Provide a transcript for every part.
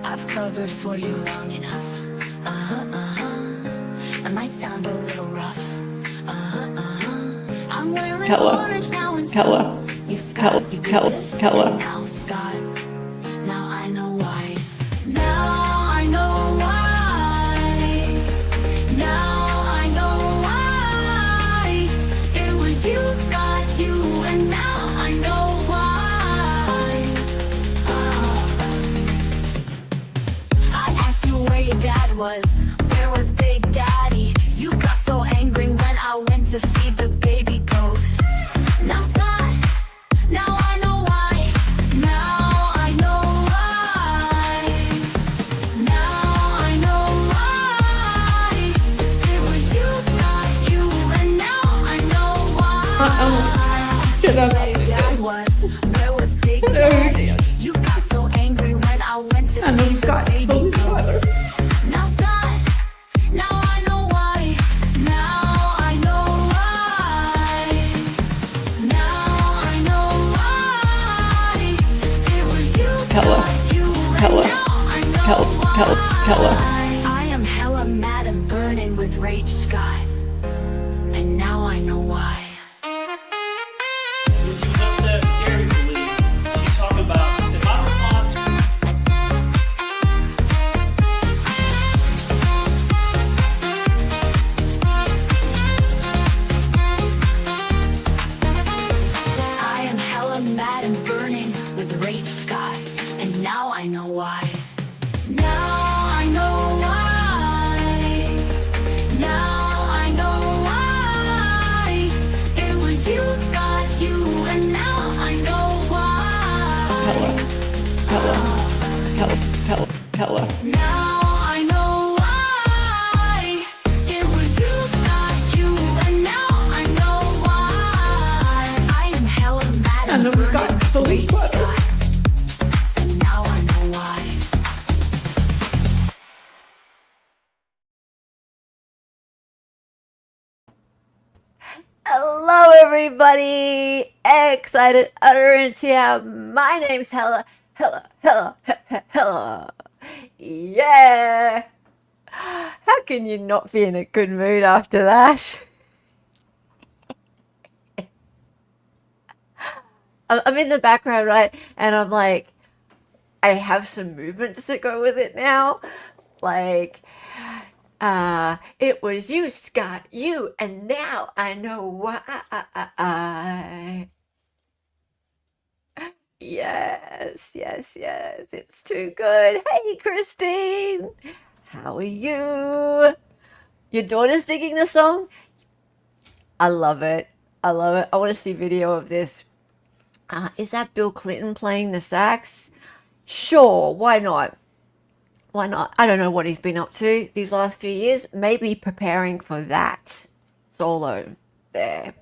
I've covered for you long enough. I might sound a little rough. I'm wearing orange now and so you Scott, you did this, and now Scott. Now I know why. Now I know why. Now I know why. It was you, Scott, you, and now I know why. I asked you where your dad was. Where was Big Daddy? You got so angry when I went to feed the baby goat. Now Scott, now I know why. Now I know why. Now I know why. It was you, Scott, you, and now I know why. Where Dad was, where was Big Daddy? You got so angry when I went to feed the baby goat. Now Scott, now I know why. Now I know why. Now I know why. It was you, Scott, you, and now I know why. I am hella mad and burning with rage, Scott. And now I know why. When she was upset with Gary Lee, she talked about, said, my response I am hella mad and burning with rage, Scott. And now I know why. Now I know why. Now I know why. It was you, Scott, you, and now I know why. Now I know why. It was you, Scott, you, and now I know why. I am hella mad and burning with rage, Scott. And now I know why. Hello everybody! Excited utterance here. My name's Hella. Yeah! How can you not be in a good mood after that? I'm in the background, right? And I'm like, I have some movements that go with it now. Like, it was you, Scott, you, and now I know why. Yes, it's too good. Hey, Christine, how are you? Your daughter's digging the song? I love it. I want to see video of this. Is that Bill Clinton playing the sax? Sure, why not? Why not? I don't know what he's been up to these last few years. Maybe preparing for that solo there.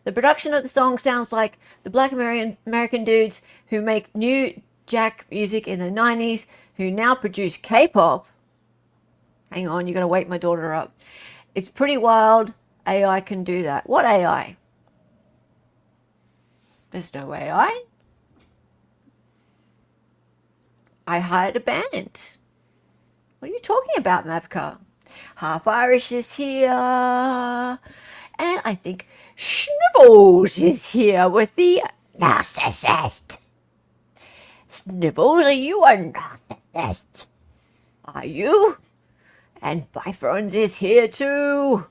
The production of the song sounds like the Black American dudes who make new jack music in the 90s who now produce K-pop. Hang on, you gotta wake my daughter up. It's pretty wild. AI can do that. What AI? There's no AI. I hired a band. What are you talking about, Mavka? Half Irish is here. And I think Snivels is here with the narcissist. Snivels, are you a narcissist? Are you? And Bifrons is here too.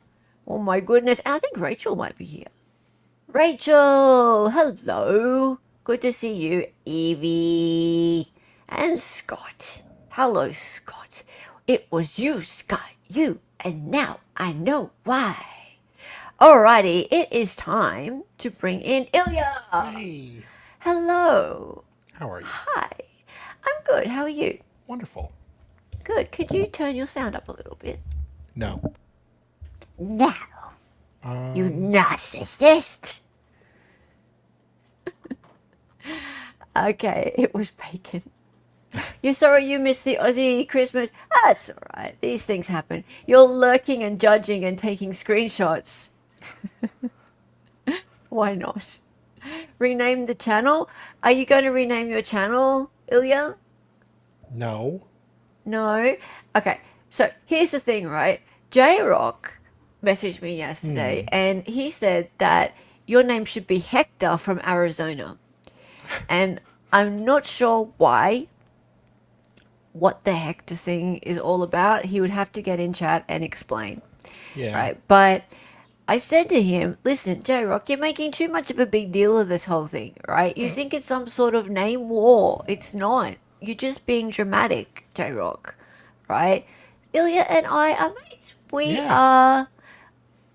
Oh my goodness. And I think Rachel might be here. Rachel, hello. Good to see you. Evie and Scott. Hello, Scott. It was you, Scott, you, and now I know why. Alrighty, it is time to bring in Ilya. Hey, Hello. how are you? Hi. I'm good. How are you? Wonderful. Good. Could you turn your sound up a little bit? No. No. You narcissist. Okay, it was bacon. You're sorry you missed the Aussie Christmas? That's all right. These things happen. You're lurking and judging and taking screenshots. Why not? Rename the channel? Are you going to rename your channel, Ilya? No. No. Okay. So here's the thing, right? J Rock messaged me yesterday and he said that your name should be Hector from Arizona. And I'm not sure why, what the Hector thing is all about. He would have to get in chat and explain. Yeah. Right. But I said to him, listen, J Rock, you're making too much of a big deal of this whole thing, right? You think it's some sort of name war. It's not. You're just being dramatic, J Rock, right? Ilya and I are mates. We Yeah. are.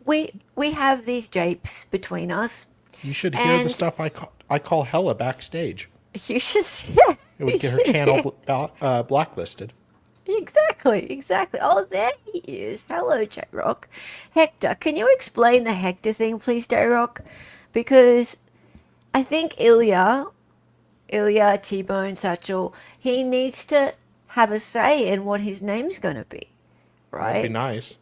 We have these japes between us. You should hear the And- stuff I call Hella backstage. You should, yeah. It would you get her should channel hear- blacklisted. Exactly. Oh, there he is. Hello, J Rock. Hector, can you explain the Hector thing, please, J Rock? Because I think Ilya, T-Bone, Satchel, he needs to have a say in what his name's going to be, That'd be right? nice.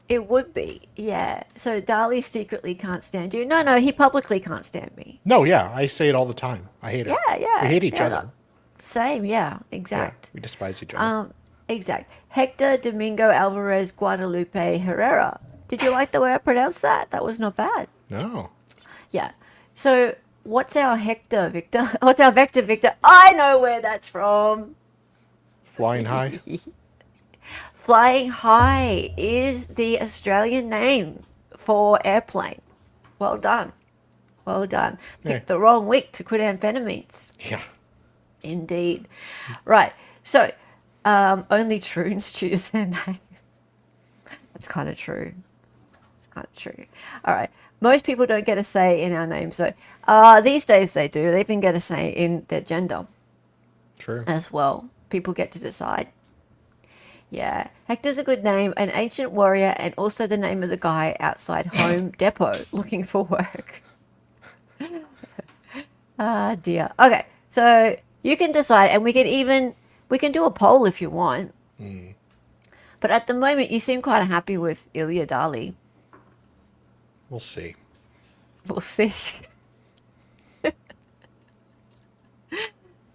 It would be, yeah. So Dali secretly can't stand you. No, he publicly can't stand me. No, yeah, I say it all the time. I hate it. Yeah. We hate each yeah, other. no. Same, yeah, Yeah, exact. we despise each other. Exact. Hector Domingo Alvarez Guadalupe Herrera. Did you like the way I pronounced that? That was not bad. No. Yeah. So what's our Hector Victor? What's our Vector Victor? I know where that's from. Flying high. Flying High is the Australian name for airplane. Well done. Yeah. Picked the wrong week to quit amphetamines. Yeah. Indeed. Right. So, only Troons choose their names. That's kind of true. All right. Most people don't get a say in our names, so these days they do. They even get a say in their gender True. as well. People get to decide. Yeah. Hector's a good name, an ancient warrior, and also the name of the guy outside Home Depot looking for work. Ah, dear. Okay. So you can decide, and we can do a poll if you want. But at the moment, you seem quite happy with Ilya Dali. We'll see. We'll see.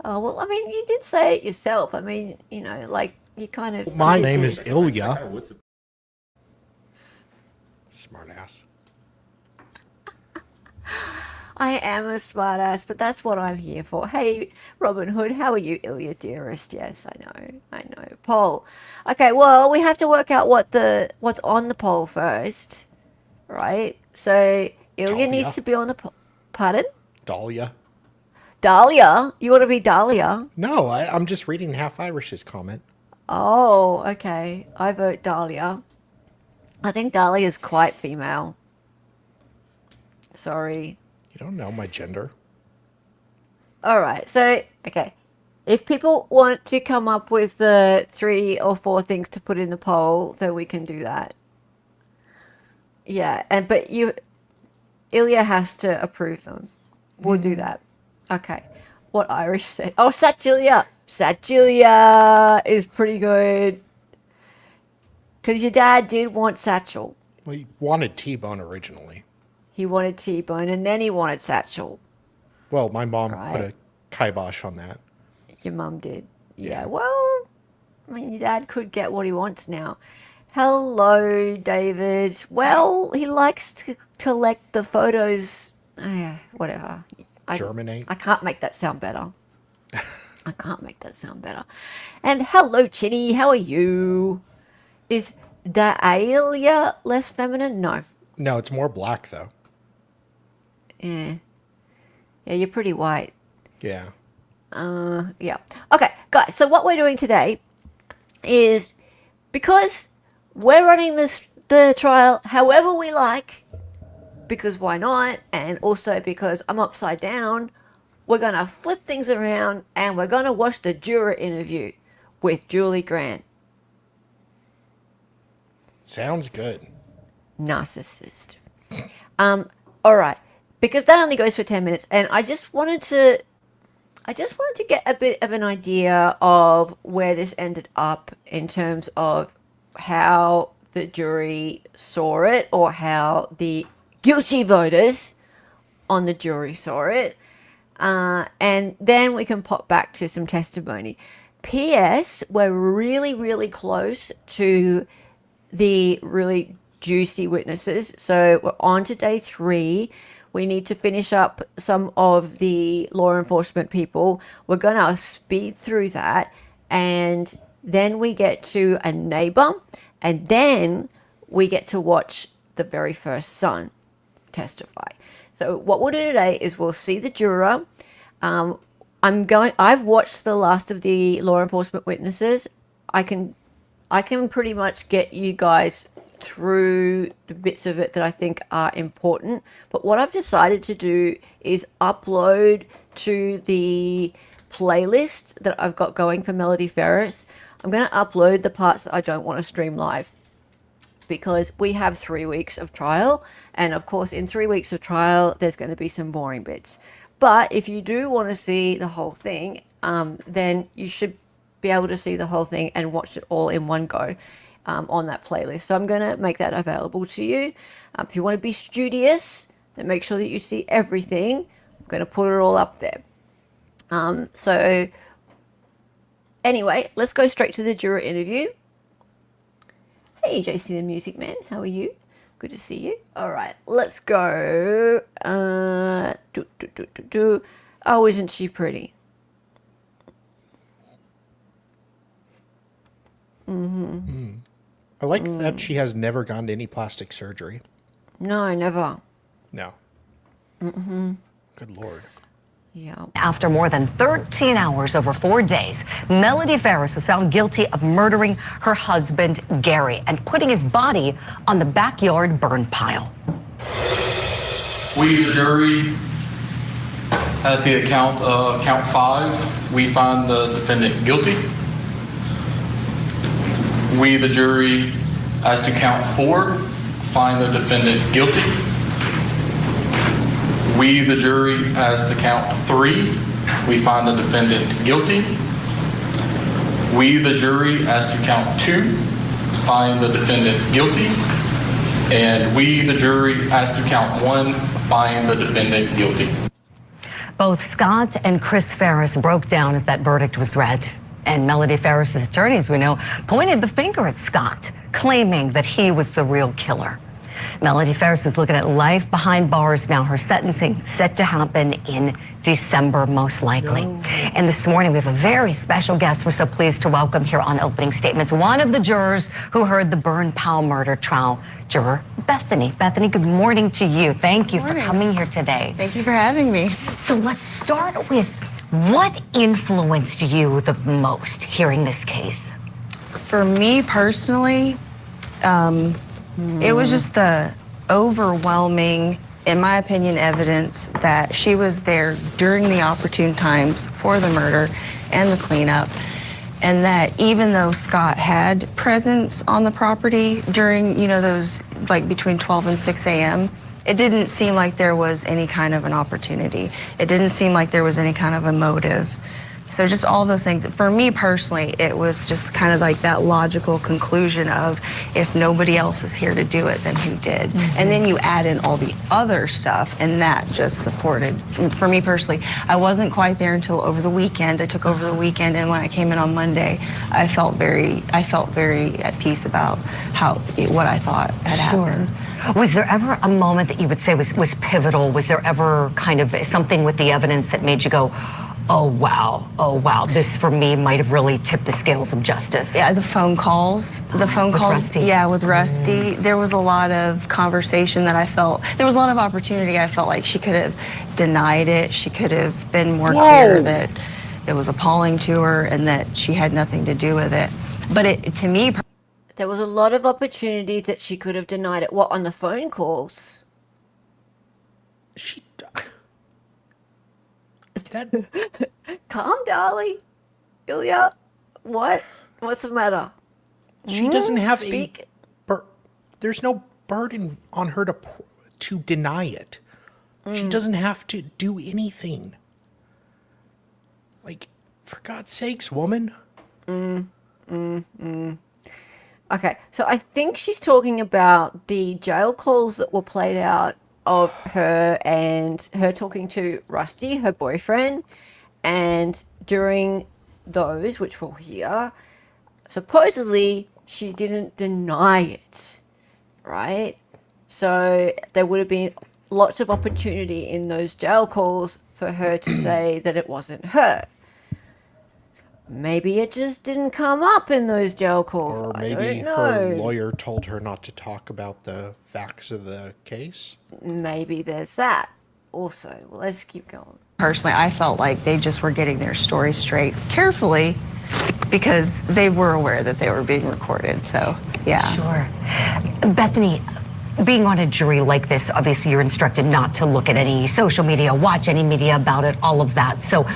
Oh, well, I mean, you did say it yourself. I mean, like, you kind of... My did name this. is Ilya. Smart ass. I am a smartass, but that's what I'm here for. Hey, Robin Hood, how are you, Ilya dearest? Yes, I know. Poll. Okay, well, we have to work out what's on the poll first, right? So Ilya Dahlia. needs to be on the poll. Pardon? Dahlia. Dahlia? You want to be Dahlia? No, I'm just reading Half Irish's comment. Oh, okay. I vote Dahlia. I think Dahlia is quite female. Sorry. You don't know my gender. All right. So, okay. If people want to come up with the 3 or 4 things to put in the poll, then we can do that. Yeah, but Ilya has to approve them. We'll do that. Okay. What Irish said? Oh, Satchilia. Satchilia is pretty good. Because your dad did want Satchel. Well, he wanted T-Bone originally. He wanted T-Bone, and then he wanted Satchel. Well, my mom Right. put a kibosh on that. Your mum did. Yeah, well, I mean, your dad could get what he wants now. Hello, David. Well, he likes to collect the photos. Whatever. Germinate. I can't make that sound better. And hello, Chinny. How are you? Is Dahlia less feminine? No. No, it's more black, though. Yeah, you're pretty white. Yeah. Yeah. Okay, guys, so what we're doing today is, because we're running the trial however we like, because why not, and also because I'm upside down, we're going to flip things around and we're going to watch the Juror interview with Julie Grant. Sounds good. Narcissist. All right, because that only goes for 10 minutes, and I just wanted to get a bit of an idea of where this ended up in terms of how the jury saw it, or how the guilty voters on the jury saw it, and then we can pop back to some testimony. P.S. We're really, really close to the really juicy witnesses. So we're on to day 3. We need to finish up some of the law enforcement people. We're going to speed through that. And then we get to a neighbor. And then we get to watch the very first son testify. So what we'll do today is we'll see the juror. I've watched the last of the law enforcement witnesses. I can pretty much get you guys through the bits of it that I think are important. But what I've decided to do is upload to the playlist that I've got going for Melody Farris. I'm going to upload the parts that I don't want to stream live, because we have 3 weeks of trial. And of course, in 3 weeks of trial, there's going to be some boring bits. But if you do want to see the whole thing, then you should be able to see the whole thing and watch it all in one go on that playlist. So I'm going to make that available to you. If you want to be studious and make sure that you see everything, I'm going to put it all up there. So anyway, let's go straight to the juror interview. Hey, JC the Music Man, how are you? Good to see you. All right, let's go. Oh, isn't she pretty? I like that she has never gone to any plastic surgery. No, never. No. Good Lord. Yeah. After more than 13 hours over 4 days, Melody Farris was found guilty of murdering her husband, Gary, and putting his body on the backyard burn pile. We, the jury, as the count 5, we find the defendant guilty. We, the jury, as to count 4, find the defendant guilty. We, the jury, as to count 3, we find the defendant guilty. We, the jury, as to count 2, find the defendant guilty. And we, the jury, as to count 1, find the defendant guilty. Both Scott and Chris Farris broke down as that verdict was read. And Melody Farris's attorneys, we know, pointed the finger at Scott, claiming that he was the real killer. Melody Farris is looking at life behind bars now. Her sentencing set to happen in December, most likely. And this morning, we have a very special guest we're so pleased to welcome here on Opening Statements. One of the jurors who heard the Burn Powell murder trial, juror Bethany. Bethany, good morning to you. Thank you for coming here today. Thank you for having me. So let's start with, what influenced you the most hearing this case? For me personally, it was just the overwhelming, in my opinion, evidence that she was there during the opportune times for the murder and the cleanup. And that even though Scott had presence on the property during, those like between 12 and 6 a.m., it didn't seem like there was any kind of an opportunity. It didn't seem like there was any kind of a motive. So just all those things. For me personally, it was just kind of like that logical conclusion of, if nobody else is here to do it, then who did? And then you add in all the other stuff, and that just supported. For me personally, I wasn't quite there until over the weekend. I took over the weekend, and when I came in on Monday, I felt very at peace about what I thought had happened. Was there ever a moment that you would say was pivotal? Was there ever kind of something with the evidence that made you go, oh wow, this for me might have really tipped the scales of justice? Yeah, the phone calls. With Rusty. Yeah, with Rusty. There was a lot of conversation that I felt, there was a lot of opportunity. I felt like she could have denied it. She could have been more clear that it was appalling to her and that she had nothing to do with it. But to me, There was a lot of opportunity that she could have denied it. What, on the phone calls? That Calm, darling. Ilya, what? What's the matter? she doesn't have Speak. there's no burden on her to deny it. She doesn't have to do anything. Like, for God's sakes, woman. Okay, so I think she's talking about the jail calls that were played out of her and her talking to Rusty, her boyfriend, and during those, which we'll hear, supposedly she didn't deny it, right? So there would have been lots of opportunity in those jail calls for her to say that it wasn't her. Maybe it just didn't come up in those jail calls. Or I maybe don't know. her lawyer told her not to talk about the facts of the case. Maybe there's that also. Well, let's keep going. Personally, I felt like they just were getting their story straight carefully because they were aware that they were being recorded. So, yeah. Sure. Bethany, being on a jury like this, obviously you're instructed not to look at any social media, watch any media about it, all of that. So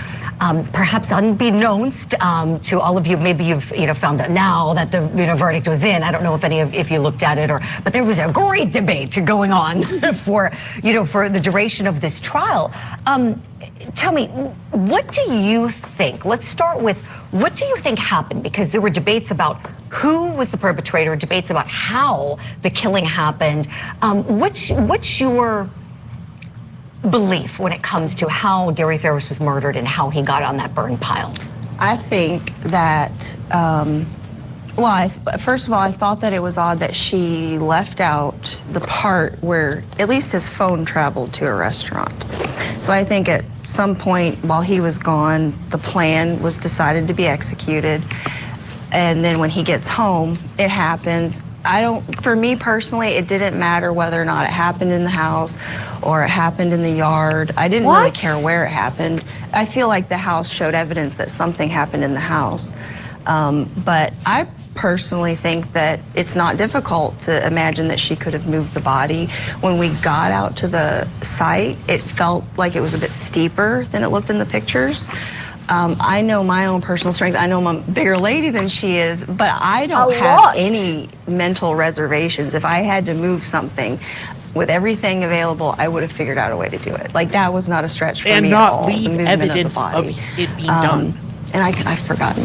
perhaps unbeknownst to all of you, maybe you've found out now that the verdict was in. I don't know if you looked at it, but there was a great debate going on for the duration of this trial. Tell me, what do you think? Let's start with, what do you think happened? Because there were debates about who was the perpetrator, debates about how the killing happened. What's your belief when it comes to how Gary Farris was murdered and how he got on that burn pile? I think that, first of all, I thought that it was odd that she left out the part where at least his phone traveled to a restaurant. So I think at some point while he was gone, the plan was decided to be executed. And then when he gets home, it happens. For me personally, it didn't matter whether or not it happened in the house or it happened in the yard. I didn't really care where it happened. I feel like the house showed evidence that something happened in the house. But I personally think that it's not difficult to imagine that she could have moved the body. When we got out to the site, it felt like it was a bit steeper than it looked in the pictures. I know my own personal strength. I know I'm a bigger lady than she is, but I don't have any mental reservations. If I had to move something with everything available, I would have figured out a way to do it. Like, that was not a stretch for me at all. And not leave evidence of it being done. And I've forgotten.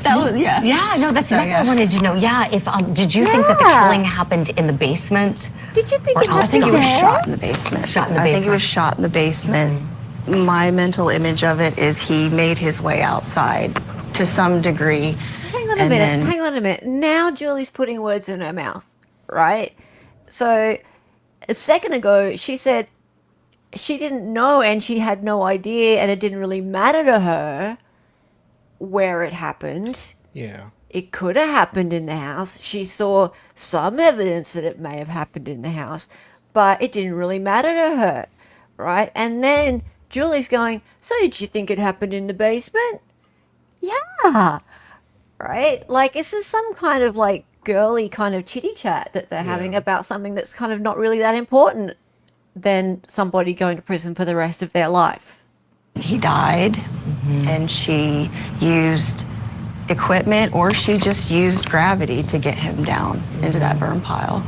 That was, yeah. Yeah, no, that's exactly what I wanted to know. Yeah, did you think that the killing happened in the basement? Did you think it I think happened it was there? shot in the basement. I think it was shot in the basement. My mental image of it is he made his way outside to some degree. Hang on a minute. Now Julie's putting words in her mouth, right? So a second ago she said she didn't know and she had no idea and it didn't really matter to her where it happened. Yeah. It could have happened in the house. She saw some evidence that it may have happened in the house, but it didn't really matter to her, right? And then Julie's going, so did you think it happened in the basement? Yeah. Right? Like, this is some kind of like girly kind of chitty chat that they're having about something that's kind of not really that important than somebody going to prison for the rest of their life. He died and she used equipment or she just used gravity to get him down into that burn pile.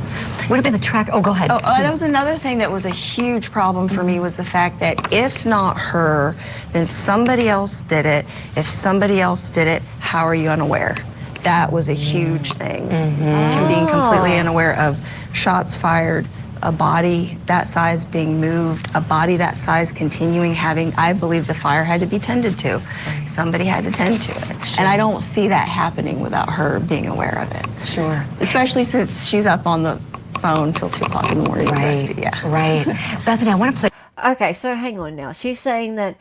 What about the track? Oh, go ahead. That was another thing that was a huge problem for me, was the fact that if not her, then somebody else did it. If somebody else did it, how are you unaware? That was a huge thing. Being completely unaware of shots fired, a body that size being moved, a body that size continuing having, I believe the fire had to be tended to. Somebody had to tend to it. Sure. And I don't see that happening without her being aware of it. Sure. Especially since she's up on the phone till 2 o'clock in the morning. Right, Yeah. right. Bethany, I want to play. Okay, so hang on now. She's saying that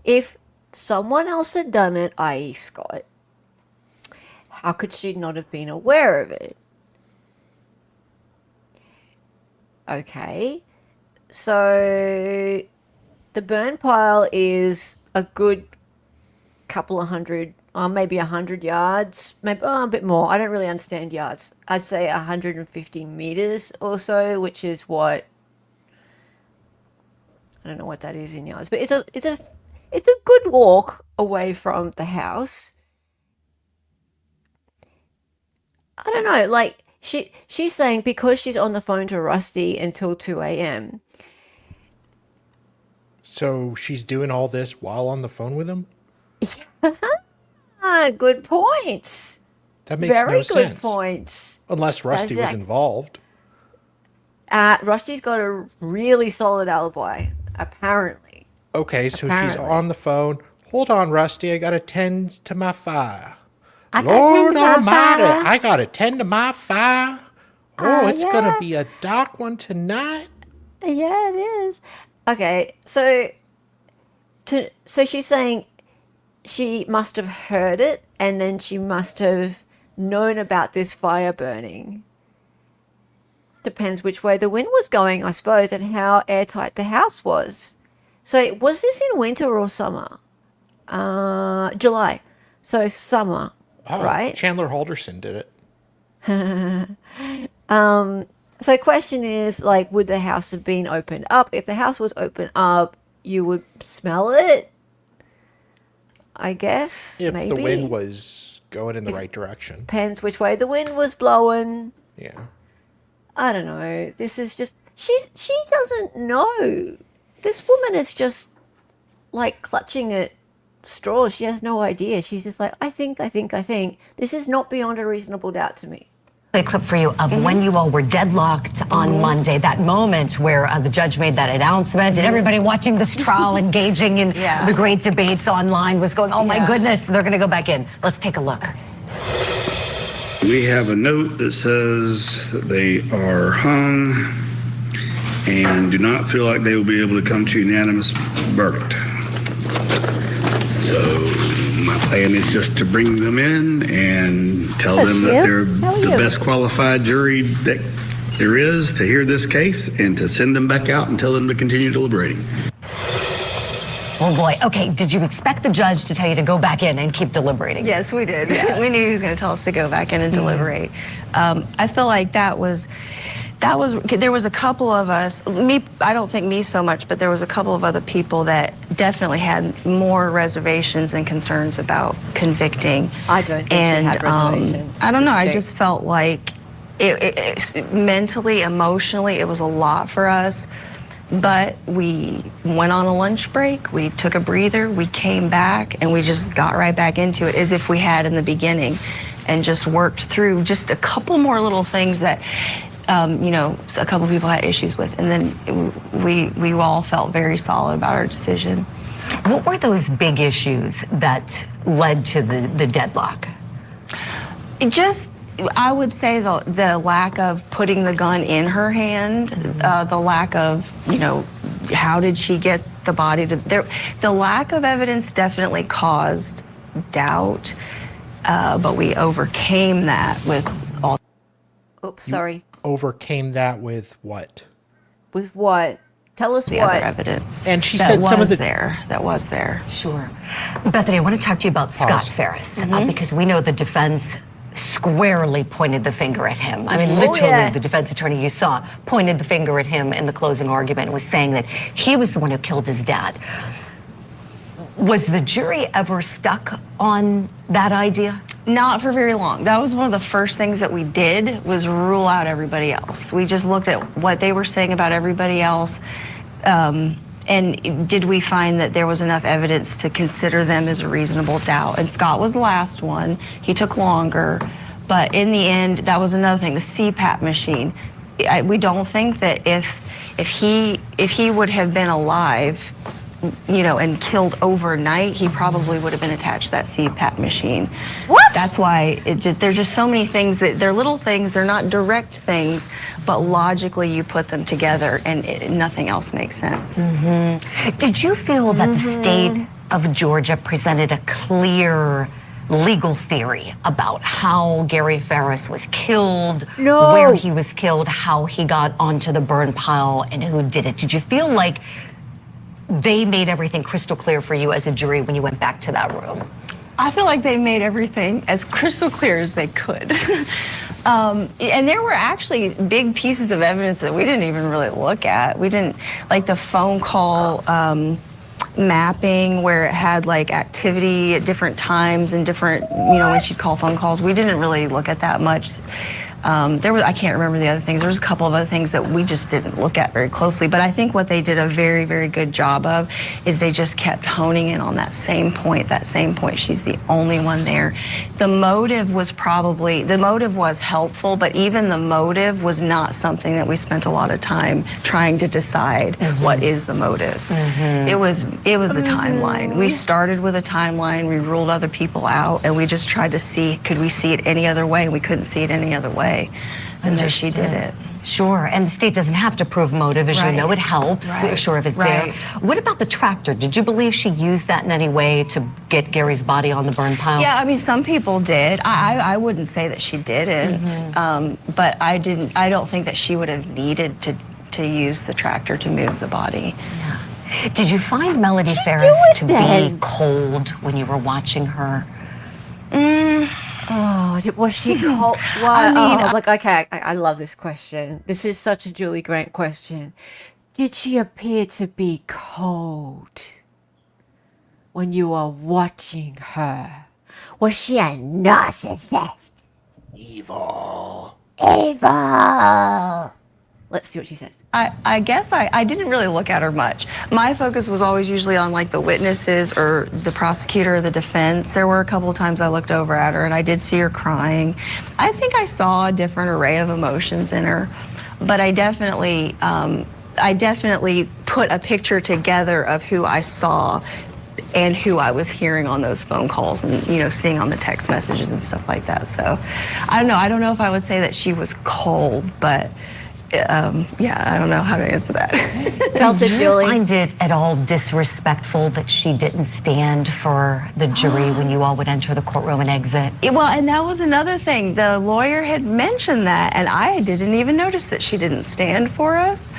if someone else had done it, i.e. Scott, how could she not have been aware of it? Okay, so the burn pile is a good couple of hundred, maybe 100 yards, maybe a bit more. I don't really understand yards. I'd say 150 meters or so, which is what, I don't know what that is in yards, but it's a good walk away from the house. I don't know, like. She's saying because she's on the phone to Rusty until 2 a.m. So she's doing all this while on the phone with him? Good points. That makes no sense. Very good points. Unless Rusty was involved. Rusty's got a really solid alibi, apparently. Okay, so she's on the phone Hold on, Rusty. I gotta tend to my fire. I gotta Lord tend to my Almighty, fire. I gotta tend to my fire. Oh, it's gonna yeah. be a dark one tonight. Yeah, it is. Okay, so she's saying she must have heard it, and then she must have known about this fire burning. Depends which way the wind was going, I suppose, and how airtight the house was. So was this in winter or summer? July. So summer, Oh, right? Chandler Halderson did it. So question is, like, would the house have been opened up? If the house was opened up, you would smell it, I guess. If maybe. the wind was going in the right direction. Depends which way the wind was blowing. Yeah. I don't know. This is just she doesn't know. This woman is just like clutching at straws. She has no idea. She's just like, I think. This is not beyond a reasonable doubt to me. A clip for you of when you all were deadlocked on Monday, that moment where the judge made that announcement and everybody watching this trial, engaging in the great debates online was going, oh my goodness, they're going to go back in. Let's take a look. We have a note that says that they are hung and do not feel like they will be able to come to a unanimous verdict. So my plan is just to bring them in and tell them that they're the best qualified jury that there is to hear this case and to send them back out and tell them to continue deliberating. Oh boy. Okay, did you expect the judge to tell you to go back in and keep deliberating? Yes, we did. We knew he was going to tell us to go back in and deliberate. I feel like there was a couple of us, I don't think me so much, but there was a couple of other people that definitely had more reservations and concerns about convicting. I don't think she had reservations. I don't know. I just felt like it mentally, emotionally, it was a lot for us. But we went on a lunch break, we took a breather, we came back, and we just got right back into it as if we had in the beginning, and just worked through just a couple more little things that, a couple people had issues with, and then we all felt very solid about our decision. What were those big issues that led to the deadlock? I would say the lack of putting the gun in her hand, the lack of, how did she get the body to there? The lack of evidence definitely caused doubt, but we overcame that with all. Oops, sorry. Overcame that with what? With what? Tell us the what. other evidence. And she that said some of was the there. That was there. Sure. Bethany, I want to talk to you about Scott Farris, because we know the defense squarely pointed the finger at him. I mean, literally, the defense attorney you saw pointed the finger at him in the closing argument and was saying that he was the one who killed his dad. Was the jury ever stuck on that idea? Not for very long. That was one of the first things that we did, was rule out everybody else. We just looked at what they were saying about everybody else, and did we find that there was enough evidence to consider them as a reasonable doubt? And Scott was the last one. He took longer, but in the end, that was another thing, the CPAP machine. We don't think that if he would have been alive, and killed overnight, he probably would have been attached to that CPAP machine. What? That's why there's just so many things that they're little things, they're not direct things, but logically you put them together and nothing else makes sense. Did you feel that the state of Georgia presented a clear legal theory about how Gary Farris was killed, where he was killed, how he got onto the burn pile, and who did it? Did you feel like they made everything crystal clear for you as a jury when you went back to that room? I feel like they made everything as crystal clear as they could. And there were actually big pieces of evidence that we didn't even really look at. We didn't, like the phone call mapping where it had like activity at different times and different, when she'd call phone calls. We didn't really look at that much. I can't remember the other things. There was a couple of other things that we just didn't look at very closely. But I think what they did a very, very good job of is they just kept honing in on that same point. She's the only one there. The motive was helpful, but even the motive was not something that we spent a lot of time trying to decide what is the motive. It was the timeline. We started with a timeline, we ruled other people out, and we just tried to see, could we see it any other way? We couldn't see it any other way. And then she did it. Sure, and the state doesn't have to prove motive, as you know. It helps, sure, if it's there. What about the tractor? Did you believe she used that in any way to get Gary's body on the burn pile? Yeah, I mean, some people did. I wouldn't say that she didn't, but I don't think that she would have needed to use the tractor to move the body. Yeah. Did you find Melody Farris to be cold when you were watching her? Oh, was she cold? I mean, okay, I love this question. This is such a Julie Grant question. Did she appear to be cold when you were watching her? Was she a narcissist? Evil. Let's see what she says. I guess I didn't really look at her much. My focus was always usually on like the witnesses or the prosecutor or the defense. There were a couple of times I looked over at her and I did see her crying. I think I saw a different array of emotions in her, but I definitely put a picture together of who I saw and who I was hearing on those phone calls and, seeing on the text messages and stuff like that. So I don't know. I don't know if I would say that she was cold, but I don't know how to answer that. Did you find it at all disrespectful that she didn't stand for the jury when you all would enter the courtroom and exit? Well, and that was another thing. The lawyer had mentioned that, and I didn't even notice that she didn't stand for us.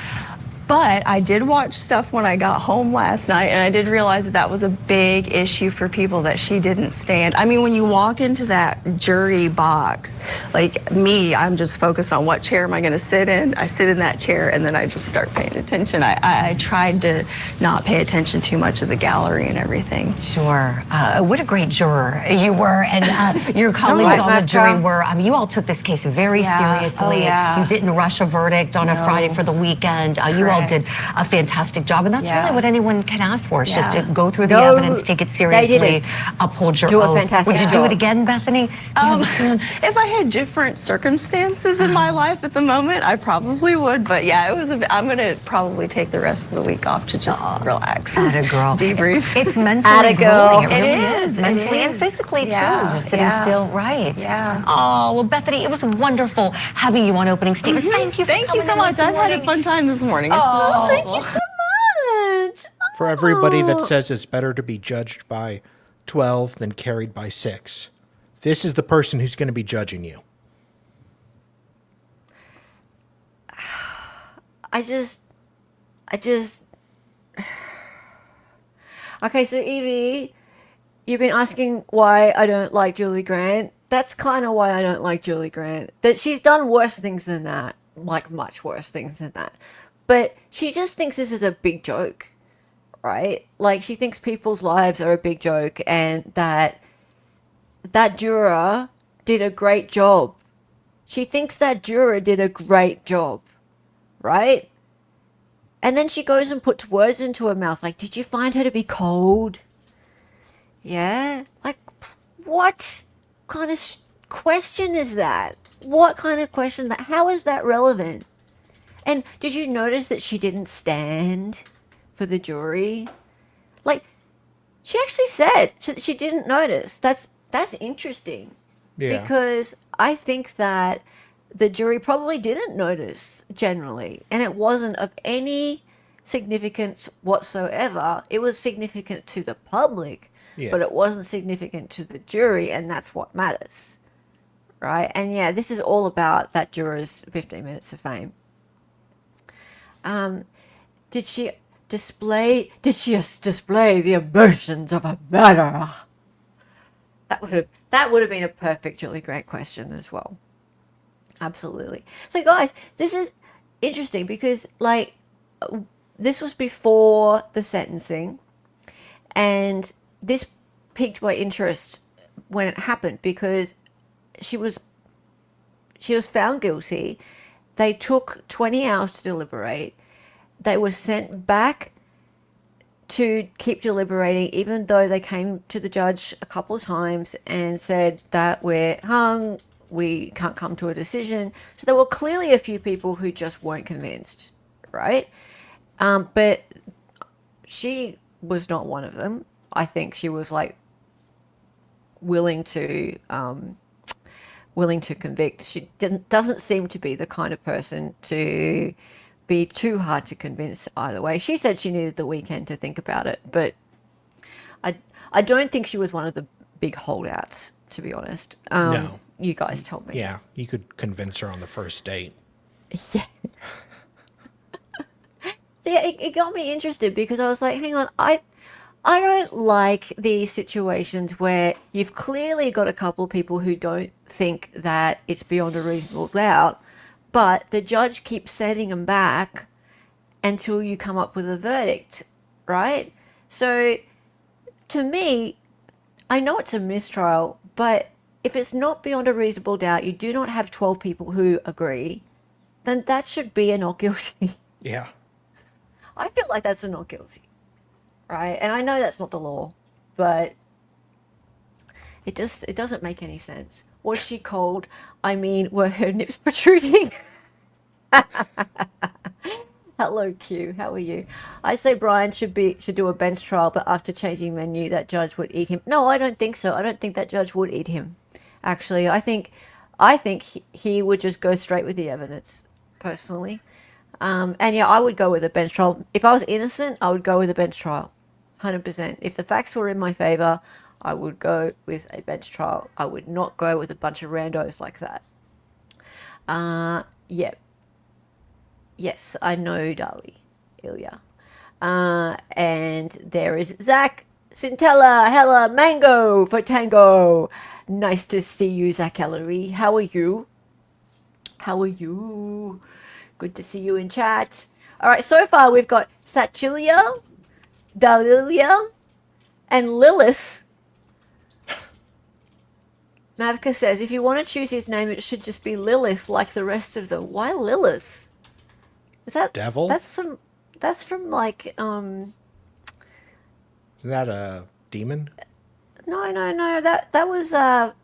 But I did watch stuff when I got home last night, and I did realize that was a big issue for people, that she didn't stand. I mean, when you walk into that jury box, like me, I'm just focused on what chair am I going to sit in. I sit in that chair, and then I just start paying attention. I tried to not pay attention too much of the gallery and everything. Sure. What a great juror you were, and your colleagues on the jury were. I mean, you all took this case very seriously. You didn't rush a verdict on a Friday for the weekend. You all did a fantastic job, and that's really what anyone can ask for. It's just to go through the evidence, take it seriously, uphold your oath. A fantastic Would you do it again, Bethany? If I had different circumstances in my life at the moment, I probably would. But yeah, I'm going to probably take the rest of the week off to just relax. Atta girl. Debrief. It's mentally grueling. It really is. Mentally and physically too. You're sitting still, right? Yeah. Oh, well, Bethany, it was wonderful having you on opening statements. Thank you for coming so in much. this I've had a morning. fun time this morning. Thank you so much. For everybody that says it's better to be judged by 12 than carried by 6, this is the person who's going to be judging you. I just. Okay, so Evie, you've been asking why I don't like Julie Grant. That's kind of why I don't like Julie Grant. That she's done worse things than that, like much worse things than that. But she just thinks this is a big joke, right? Like, she thinks people's lives are a big joke, and that juror did a great job. She thinks that juror did a great job, right? And then she goes and puts words into her mouth, like, did you find her to be cold? Yeah? Like, what kind of question is that? What kind of question? How is that relevant? And did you notice that she didn't stand for the jury? Like, she actually said she didn't notice. That's interesting. Yeah. Because I think that the jury probably didn't notice generally, and it wasn't of any significance whatsoever. It was significant to the public, but it wasn't significant to the jury, and that's what matters, right? And yeah, this is all about that juror's 15 minutes of fame. Did she display the emotions of a murderer? That would have been a perfect Julie Grant question as well. Absolutely. So guys, this is interesting because like this was before the sentencing, and this piqued my interest when it happened because she was she was found guilty. They took 20 hours to deliberate. They were sent back to keep deliberating, even though they came to the judge a couple of times and said that we're hung, we can't come to a decision. So there were clearly a few people who just weren't convinced, right? But she was not one of them. I think she was like willing to convict. She doesn't seem to be the kind of person to be too hard to convince either way. She said she needed the weekend to think about it, but I don't think she was one of the big holdouts, to be honest. No. You guys told me. Yeah, you could convince her on the first date. Yeah. So yeah, it got me interested because I was like, hang on, I don't like these situations where you've clearly got a couple of people who don't think that it's beyond a reasonable doubt, but the judge keeps sending them back until you come up with a verdict, right? So to me, I know it's a mistrial, but if it's not beyond a reasonable doubt, you do not have 12 people who agree, then that should be a not guilty. Yeah. I feel like that's a not guilty, right? And I know that's not the law, but it doesn't make any sense. Was she cold? I mean, were her nips protruding? Hello, Q. How are you? I say Brian should do a bench trial, but after changing menu, that judge would eat him. No, I don't think so. I don't think that judge would eat him. Actually, I think he would just go straight with the evidence, personally. And yeah, I would go with a bench trial. If I was innocent, I would go with a bench trial, 100%. If the facts were in my favor, I would go with a bench trial. I would not go with a bunch of randos like that. Yeah. Yes, I know Dali, Ilya. And there is Zach, Scintella, Hella, Mango for Tango. Nice to see you, Zach Ellery. How are you? How are you? Good to see you in chat. All right, so far we've got Sachilia, Dalilia, and Lilith. Mavka says, if you want to choose his name, it should just be Lilith, like the rest of them. Why Lilith? Is that Devil? That's from like Isn't that a demon? No. That was what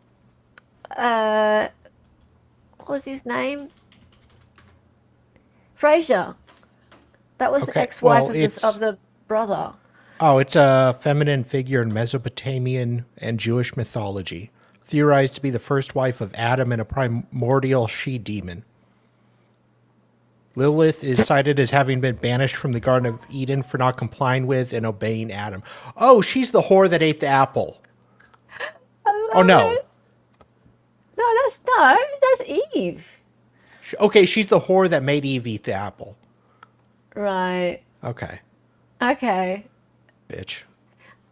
was his name? Frasier. That was the Okay, ex-wife well, of the brother. Oh, it's a feminine figure in Mesopotamian and Jewish mythology, theorized to be the first wife of Adam and a primordial she-demon. Lilith is cited as having been banished from the Garden of Eden for not complying with and obeying Adam. Oh, she's the whore that ate the apple. Oh, no. No, that's Eve. Okay, she's the whore that made Eve eat the apple. Right. Okay, Okay. bitch.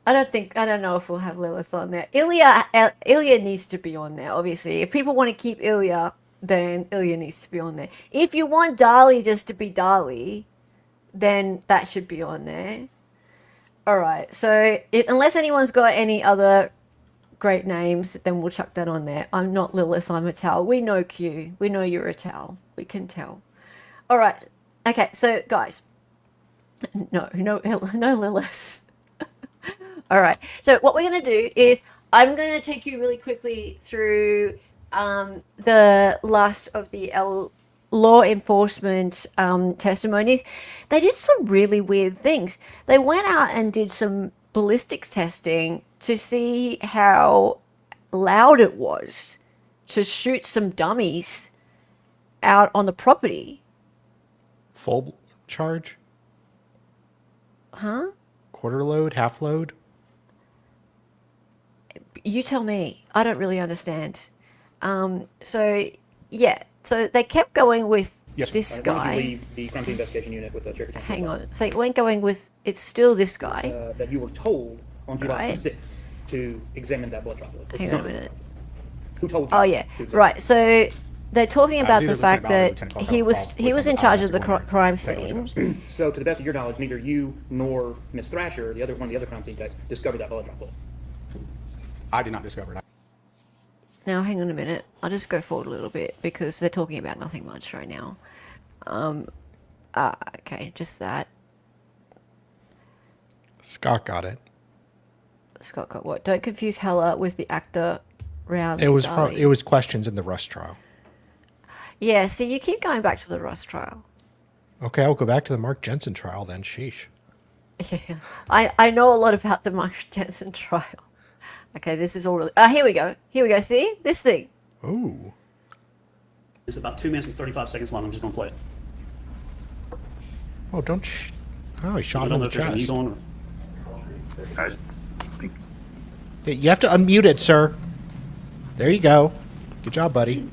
I don't know if we'll have Lilith on there. Ilya needs to be on there, obviously. If people want to keep Ilya, then Ilya needs to be on there. If you want Dali just to be Dali, then that should be on there. All right. So unless anyone's got any other great names, then we'll chuck that on there. I'm not Lilith, I'm a Tal. We know Q. We know you're a Tal. We can tell. All right. Okay, so guys. No Lilith. All right. So what we're going to do is I'm going to take you really quickly through the last of the law enforcement testimonies. They did some really weird things. They went out and did some ballistics testing to see how loud it was to shoot some dummies out on the property. Full charge? Huh? Quarter load? Half load? You tell me. I don't really understand. So they kept going with this guy. Why don't you leave the crime scene investigation unit with the Cherokee County Hang Sheriff's on. So it went going with, it's still this guy. Office, that you were told on July Right. 6th to examine that blood droplet. Hang on a minute. Who told you? Oh yeah, to examine right. So they're talking about these the are fact Lieutenant that Ballard, he Lieutenant was in charge of the crime scene. it? So, to the best of your knowledge, neither you nor Miss Thrasher, one of the other crime scene techs, discovered that blood droplet. I did not discover that. Now, hang on a minute. I'll just go forward a little bit because they're talking about nothing much right now. Okay, just that. Scott got it. Scott got what? Don't confuse Hella with the actor Round It was Starley. it was questions in the Rust trial. Yeah, see, you keep going back to the Rust trial. Okay, I'll go back to the Mark Jensen trial then. Sheesh. Yeah, I know a lot about the Mark Jensen trial. Okay, this is all really... here we go. Here we go. See? This thing. Ooh. It's about 2 minutes and 35 seconds long. I'm just going to play it. Oh, don't... Oh, he shot I him don't in know the if there's a chest. mute on or... Yeah, you have to unmute it, sir. There you go. Good job, buddy.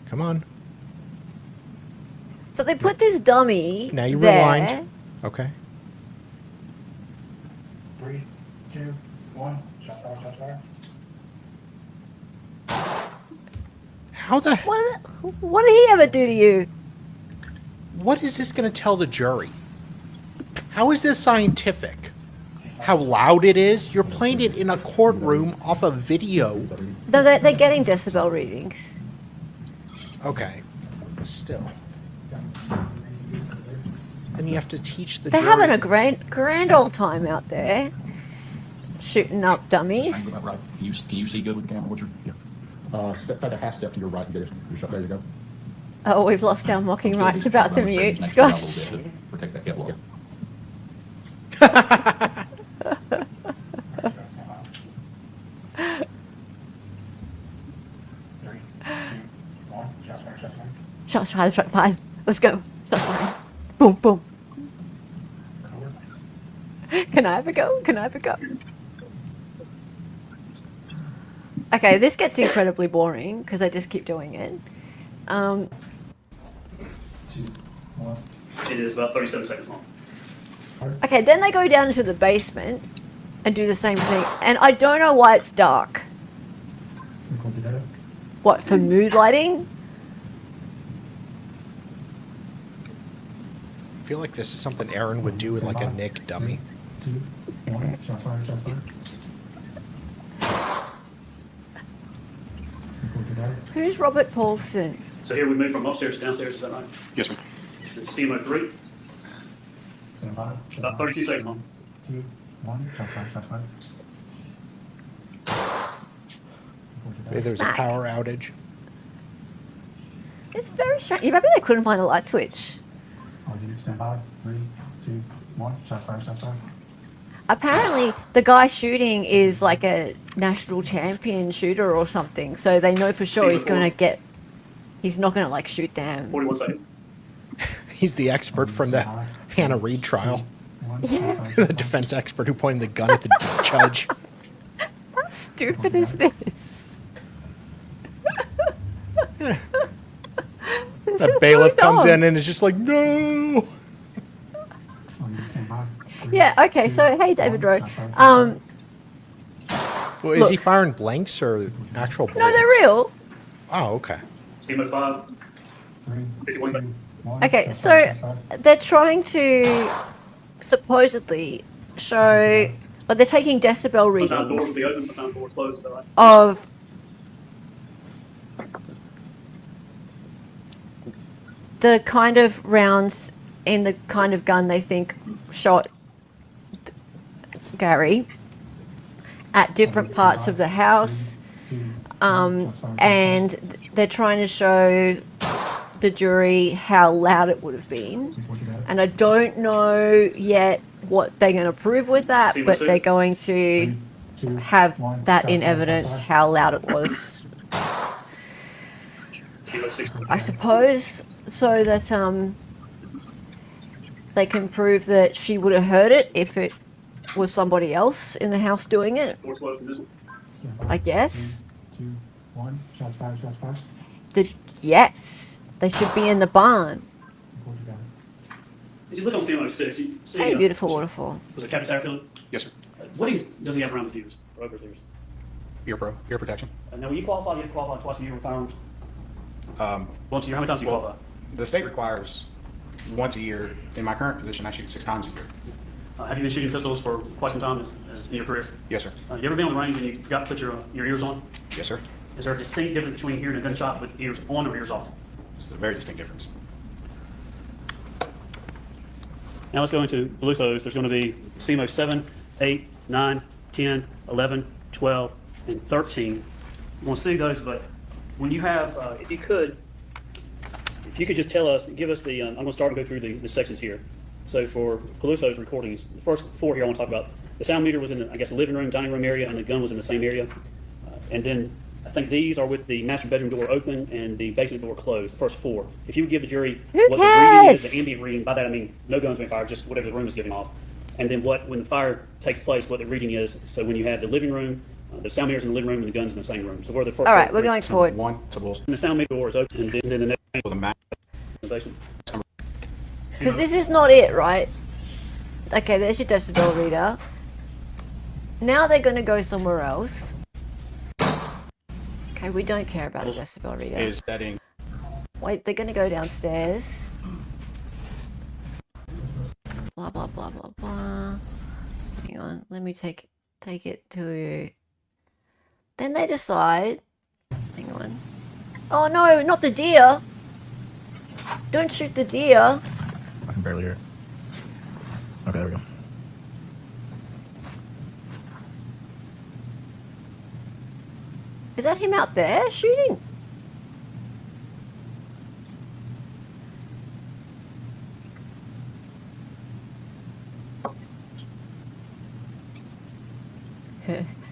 Come on. So they put this dummy Now you there. rewind. Okay. 3, 2, 1. Shots fired. How the... What did he ever do to you? What is this going to tell the jury? How is this scientific? How loud it is? You're playing it in a courtroom off a video. No, they're getting decibel readings. Okay. Still. Then you have to teach the They're jury. having a grand old time out there. Shooting up dummies. Right. Can you see good with the camera? What's your, yeah. Step back a half step to your right. You get your shot. There you go. Oh, we've lost our mocking rights about the mutes. Gosh. Protect that catalog. Shots fired. Let's go. Shots fired. Boom, boom. Can I have a go? Can I have a go? Okay, this gets incredibly boring because I just keep doing it. It is about 37 seconds long. Okay, then they go down to the basement and do the same thing. And I don't know why it's dark. What, for mood lighting? I feel like this is something Aaron would do with like a Nick dummy. 2, 1. Shots fired. Shots fired. Who's Robert Paulson? So here we move from upstairs to downstairs. Is that right? Yes, sir. This is CMO 3. Stand by. About 32 seconds long. 2, 1. Shots fired. Shots fired. Maybe there was a Smack. power outage. It's very strange. Maybe they couldn't find the light switch. Stand by. 3, 2, 1. Shots fired. Shots fired. Apparently, the guy shooting is like a national champion shooter or something. So they know for sure he's going to get... He's not going to, like, shoot them. 41 seconds. He's the expert from the Hannah Reid trial. Yeah. The defense expert who pointed the gun at the judge. How stupid is this? This The is bailiff going comes on. in and is just like, no. Yeah, okay, so, hey, David Rowe. Well, is he Look. firing blanks or actual bullets? No, they're real. Oh, okay. CMO 5. 51 seconds. Okay, so they're trying to supposedly show... Like, they're taking decibel Sometimes doors will readings be open, sometimes doors closed. Is that right? of the kind of rounds in the kind of gun they think shot Gary at different parts of the house. And they're trying to show the jury how loud it would have been. And I don't know yet what they're going to prove with that, but they're going to have that in evidence, how loud it was, CMO 6. I suppose, so that they can prove that she would have heard it if it was somebody else in the house doing it, Doors closed in this one. I guess. 2, 1. Shots fired. Shots fired. Yes, they should be in the barn. As you look on CMO 6, you see... Hey, beautiful waterfall. Was it Captain Satterfield? Yes, sir. What does he have around his ears? Or over his ears? Ear protection. And now when you qualify, you have to qualify twice a year with firearms. Um, Once a year, how many times do you qualify? The state requires once a year. In my current position, I shoot 6 times a year. Have you been shooting pistols for quite some time as in your career? Yes, sir. You ever been on the range and you got to put your ears on? Yes, sir. Is there a distinct difference between hearing a gunshot with ears on or ears off? It's a very distinct difference. Now let's go into Belusos. There's going to be CMO 7, 8, 9, 10, 11, 12, and 13. You want to see those, but when you have, if you could just tell us, give us the, I'm going to start and go through the sections here. So for Peluso's recordings, the first 4 here I want to talk about, the sound meter was in, the, I guess, the living room, dining room area, and the gun was in the same area. And then I think these are with the master bedroom door open and the basement door closed, the first 4. If you would give the jury what the reading is, the ambient reading, by that I mean no guns being fired, just whatever the room is giving off. And then when the fire takes place, what the reading is, so when you have the living room, the sound meter's in the living room and the gun's in the same room. So where the first All right, we're going forward. One to Bulls. And the sound meter door is open, and then the next The map. in the basement. Because this is not it, right? Okay, there's your decibel reader. Now they're going to go somewhere else. Okay, we don't care about the decibel reader. Is setting. Wait, they're going to go downstairs. Blah, blah, blah, blah, blah. Hang on, let me take it to... Then they decide... Hang on. Oh no, not the deer! Don't shoot the deer! I can barely hear it. Okay, there we go. Is that him out there shooting?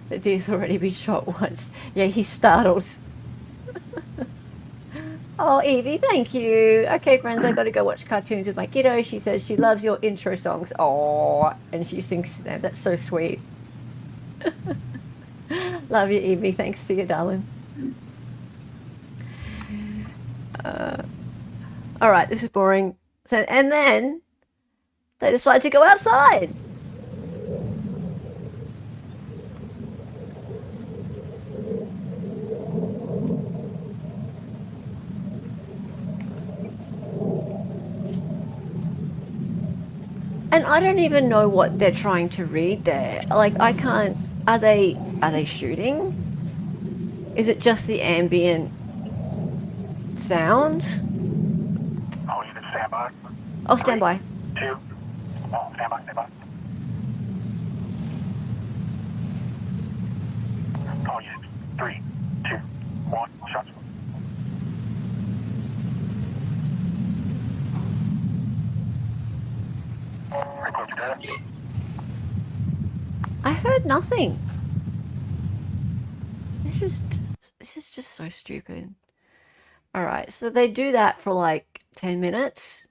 The deer's already been shot once. Yeah, he's startled. Oh, Evie, thank you. Okay, friends, I gotta go watch cartoons with my kiddo. She says she loves your intro songs. Oh, and she sings them. That's so sweet. Love you, Evie. Thanks to you, darling. All right, this is boring. So, and then they decide to go outside. And I don't even know what they're trying to read there. Like, I can't... Are they shooting? Is it just the ambient sound? Oh, you can stand by. I'll stand by. 2. Oh, stand by, stand by. Oh, yes. 3, 2, 1. Shots. I heard nothing. This is just so stupid. All right, so they do that for like 10 minutes.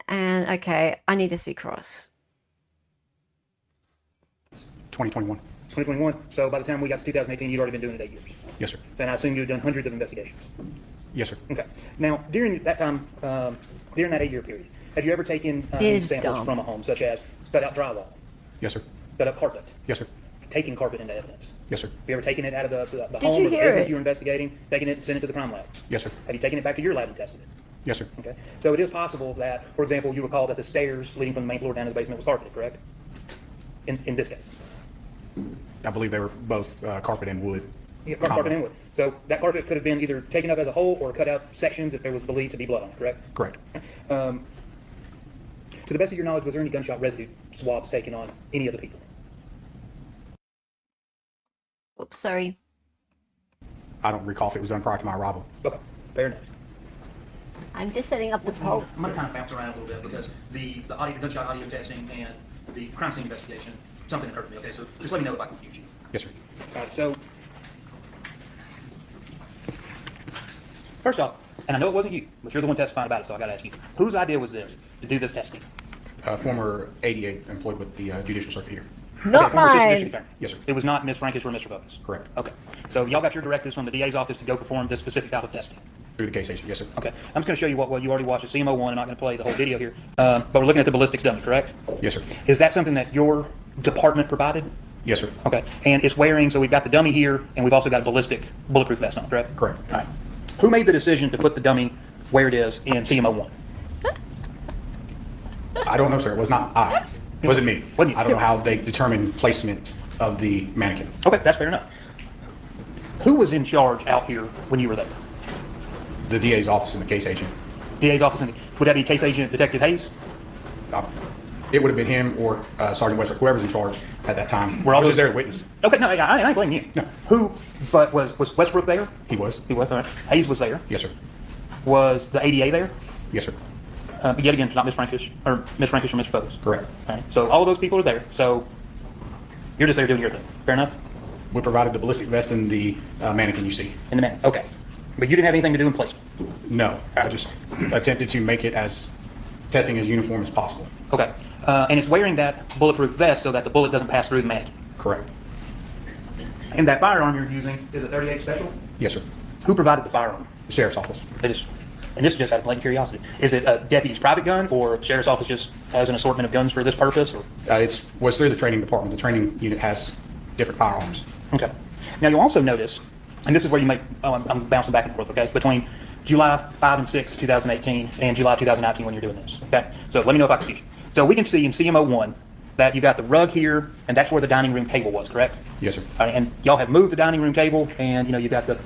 And okay, I need to see Cross. 2021. 2021. So by the time we got to 2018, you'd already been doing it 8 years. Yes, sir. Then I assume you'd done hundreds of investigations. Yes, sir. Okay. Now, during that time, during that 8-year period, had you ever taken It any is samples dumb. from a home, such as cut out drywall, Yes, sir. cut out carpet, Yes, sir. taking carpet into evidence? Yes, sir. Have you ever taken it out of the Did home you or the hear business it? you were investigating, taken it and sent it to the crime lab? Yes, sir. Have you taken it back to your lab and tested it? Yes, sir. Okay. So it is possible that, for example, you recall that the stairs leading from the main floor down to the basement was carpeted, correct? In this case. I believe they were both carpet and wood. Yeah, carpet and wood. So that carpet could have been either taken up as a whole or cut out sections if there was believed to be blood on it, correct? Correct. To the best of your knowledge, was there any gunshot residue swabs taken on any of the people? Oops, sorry. I don't recall if it was done prior to my arrival. Okay, fair enough. I'm just setting up the poll. I'm going to kind of bounce around a little bit because the gunshot audio testing and the crime scene investigation, something occurred to me, okay? So just let me know if I confuse you. Yes, sir. All right, so first off, and I know it wasn't you, but you're the one testifying about it, so I got to ask you, whose idea was this to do this testing? Former 88 employed with the judicial circuit here. Not former assistant mine. district attorney. Yes, sir. It was not Ms. Frankish or Mr. Bogus? Correct. Okay. So y'all got your directives from the DA's office to go perform this specific type of testing? Through the case agent. Yes, sir. Okay. I'm just going to show you what you already watched at CMO1. I'm not going to play the whole video here. But we're looking at the ballistics dummy, correct? Yes, sir. Is that something that your department provided? Yes, sir. Okay. And it's wearing, so we've got the dummy here, and we've also got a ballistic bulletproof vest on, correct? Correct. All right. Who made the decision to put the dummy where it is in CMO1? I don't know, sir. It was not I. It wasn't me. Wasn't you? I don't know how they determined placement of the mannequin. Okay, that's fair enough. Who was in charge out here when you were there? The DA's office and the case agent. DA's office, and would that be case agent Detective Hayes? It would have been him or Sergeant Westbrook, whoever's in charge at that time. We're all I was just there to witness. Okay, no, I ain't blaming you. No. Who, but was Westbrook there? He was. He was, all right. Hayes was there. Yes, sir. Was the ADA there? Yes, sir. Yet again, not Miss Frankish or Mr. Fogus. Correct. All right. So all of those people are there. So you're just there doing your thing. Fair enough? We provided the ballistic vest and the mannequin you see. In the man. Okay. But you didn't have anything to do in placement? No, I just attempted to make it as testing as uniform as possible. Okay. And it's wearing that bulletproof vest so that the bullet doesn't pass through the mannequin. Correct. And that firearm you're using is a 38 Special? Yes, sir. Who provided the firearm? The sheriff's office. They just, and this is just out of blatant curiosity. Is it a deputy's private gun, or the sheriff's office just has an assortment of guns for this purpose? Or? It was through the training department. The training unit has different firearms. Okay. Now you'll also notice, and this is where you make, I'm bouncing back and forth, okay, between July 5 and 6, 2018 and July 2019 when you're doing this, okay? So let me know if I confuse you. So we can see in CMO1 that you got the rug here, and that's where the dining room table was, correct? Yes, sir. All right, and y'all have moved the dining room table, and you got the,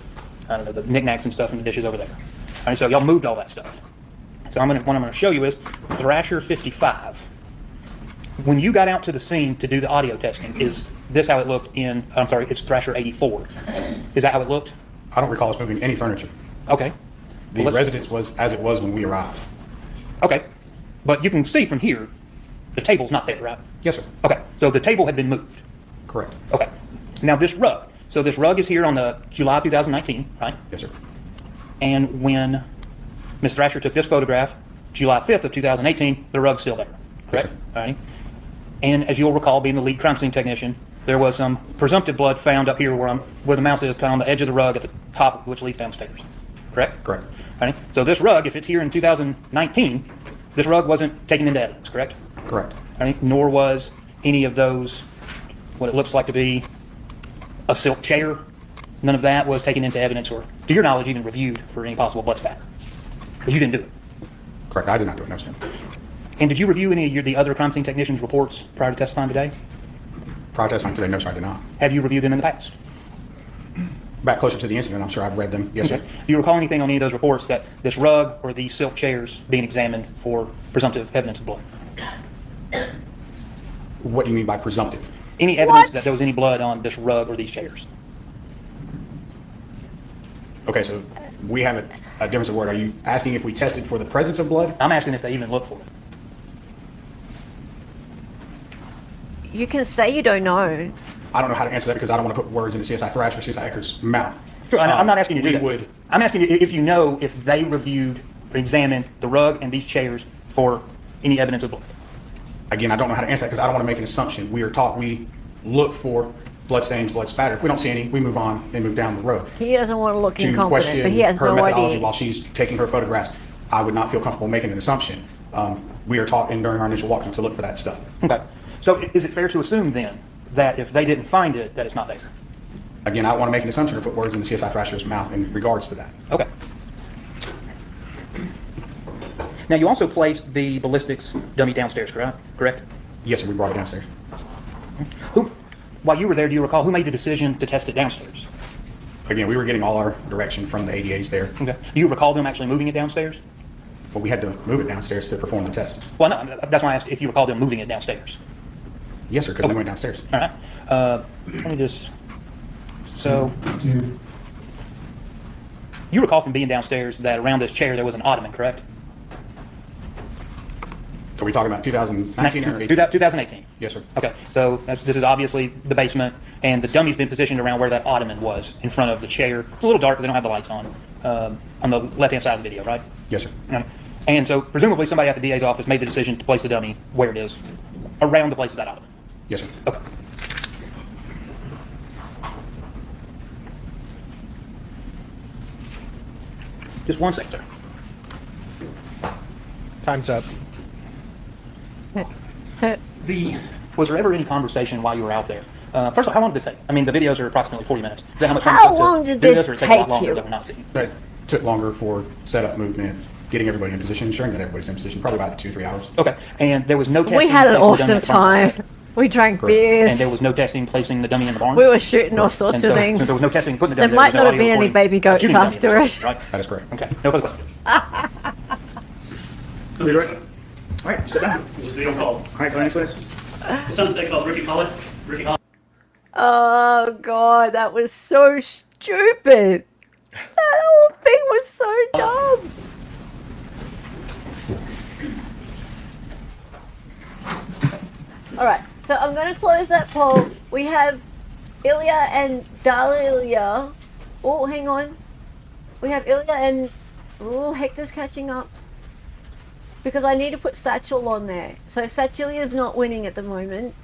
I don't know, the knickknacks and stuff and the dishes over there. All right, so y'all moved all that stuff. So what I'm going to show you is Thrasher 55. When you got out to the scene to do the audio testing, is this how it looked in, I'm sorry, it's Thrasher 84. Is that how it looked? I don't recall us moving any furniture. Okay. The residence was as it was when we arrived. Okay. But you can see from here, the table's not there, right? Yes, sir. Okay. So the table had been moved. Correct. Okay. Now this rug. So this rug is here on the July 2019, right? Yes, sir. And when Ms. Thrasher took this photograph, July 5th of 2018, the rug's still there, correct? Yes, all right. And as you'll recall, being the lead crime scene technician, there was some presumptive blood found up here where the mouse is, kind of on the edge of the rug at the top of which leads downstairs, correct? Correct. All right. So this rug, if it's here in 2019, this rug wasn't taken into evidence, correct? Correct. All right. Nor was any of those, what it looks like to be a silk chair. None of that was taken into evidence or, to your knowledge, even reviewed for any possible blood spatter. Because you didn't do it. Correct. I did not do it, no, sir. And did you review any of the other crime scene technicians' reports prior to testifying today? Prior to testifying today, no, sir, I did not. Have you reviewed them in the past? Back closer to the incident, I'm sure I've read them. Yes, Okay. sir. Do you recall anything on any of those reports that this rug or these silk chairs being examined for presumptive evidence of blood? What do you mean by presumptive? Any evidence What? that there was any blood on this rug or these chairs? Okay, so we have a difference of word. Are you asking if we tested for the presence of blood? I'm asking if they even looked for it. You can say you don't know. I don't know how to answer that because I don't want to put words into CSI Thrash or CSI Ecker's mouth. Sure, I'm not asking you to do we that. would. I'm asking you if you know if they reviewed or examined the rug and these chairs for any evidence of blood. Again, I don't know how to answer that because I don't want to make an assumption. We are taught we look for blood stains, blood spatter. If we don't see any, we move on and move down the road. He doesn't want to look To incompetent, question but he has her no methodology idea. while she's taking her photographs, I would not feel comfortable making an assumption. We are taught during our initial walkthrough to look for that stuff. Okay. So is it fair to assume then that if they didn't find it, that it's not there? Again, I don't want to make an assumption or put words into CSI Thrasher's mouth in regards to that. Okay. Now you also placed the ballistics dummy downstairs, correct? Yes, sir, we brought it downstairs. While you were there, do you recall who made the decision to test it downstairs? Again, we were getting all our direction from the ADAs there, Okay. Do you recall them actually moving it downstairs? but we had to move it downstairs to perform the test. Well, no, that's why I asked if you recall them moving it downstairs. Yes, sir, because we went downstairs. All right. Let me just. So, you recall from being downstairs that around this chair there was an ottoman, correct? Are we talking about 2019 or 18? 2018. Yes, sir. Okay, so this is obviously the basement, and the dummy's been positioned around where that ottoman was, in front of the chair. It's a little dark, they don't have the lights on the left-hand side of the video, right? Yes, sir. And so presumably somebody at the DA's office made the decision to place the dummy where it is, around the place of that ottoman. Yes, sir. Okay. Just one second, sir. Time's up. Was there ever any conversation while you were out there? First of all, how long did this take? I mean, the videos are approximately 40 minutes. Is that how much time it How took to long did do this or it takes a lot take longer you? that we're not seeing? That took longer for setup, movement, getting everybody in position, ensuring that everybody's in position, probably about 2-3 hours. Okay, and there was no testing. We had an actually done awesome up front. time. We drank Correct. beers. And there was no testing placing the dummy in the barn? We were shooting all sorts And of so, things. since there was no testing putting the There dummy might there, not was have no been any audio baby recording of goats shooting the dummy after in the it. barn, Right? That is correct. Okay, no further questions. Okay, right. All right, sit down. This is video call. All right, next witness. Some say called Ricky Pollitt. Ricky Pollitt. Oh god, that was so stupid. That whole thing was so dumb. Alright, so I'm gonna close that poll. We have Ilya and Dahlia. Oh, hang on. We have Ilya and... Oh, Hector's catching up. Because I need to put Satchel on there. So Satchelia's not winning at the moment.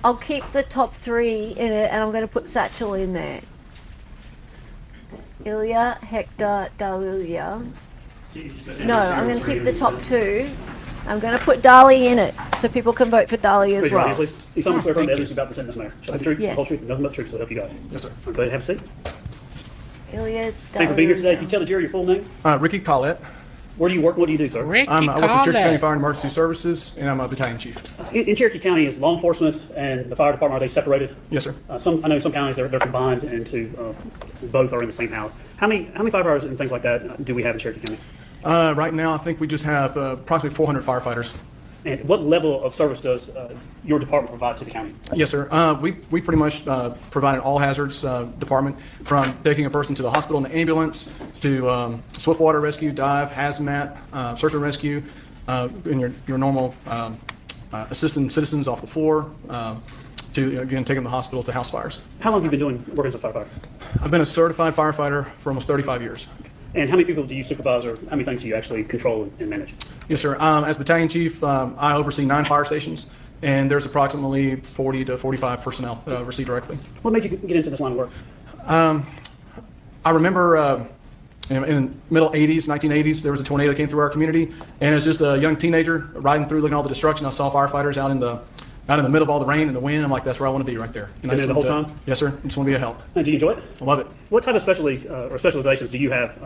I'll keep the top 3 in it and I'm going to put Satchel in there. Ilya, Hector, Dahlia. No, I'm going to keep the top 2. I'm going to put Dali in it so people can vote for Dali as Raise your right hand, well. please. You solemnly swear from the evidence you're about to present this matter. Shall I have the truth, the Yes. whole truth, and nothing but the truth, so help you God. Yes, sir. Go ahead and have a seat. Ilya, Thank you for being here today. Can Dahlia. you tell the jury your full name? Ricky Collette. Where do you work? What do you do, sir? I work for Cherokee County Fire and Emergency Services, and I'm a battalion chief. In Cherokee County, is law enforcement and the fire department, are they separated? Yes, sir. I know some counties they're combined into both are in the same house. How many firefighters and things like that do we have in Cherokee County? Right now, I think we just have approximately 400 firefighters. And what level of service does your department provide to the county? Yes, sir. We pretty much provide an all hazards department, from taking a person to the hospital in the ambulance to swift water rescue, dive, hazmat, search and rescue, and your normal assisting citizens off the floor, to again take them to the hospital to house fires. How long have you been working as a firefighter? I've been a certified firefighter for almost 35 years. And how many people do you supervise, or how many things do you actually control and manage? Yes, sir. As battalion chief, I oversee 9 fire stations, and there's approximately 40 to 45 personnel that I oversee directly. What made you get into this line of work? I remember in the middle 80s, 1980s, there was a tornado that came through our community, and it was just a young teenager riding through, looking at all the destruction. I saw firefighters out in the middle of all the rain and the wind. I'm like, that's where I want to be, right there. And I Been just there the whole want to- time? Yes, sir. I just want to be a help. And do you enjoy it? I love it. What type of specialties or specializations do you have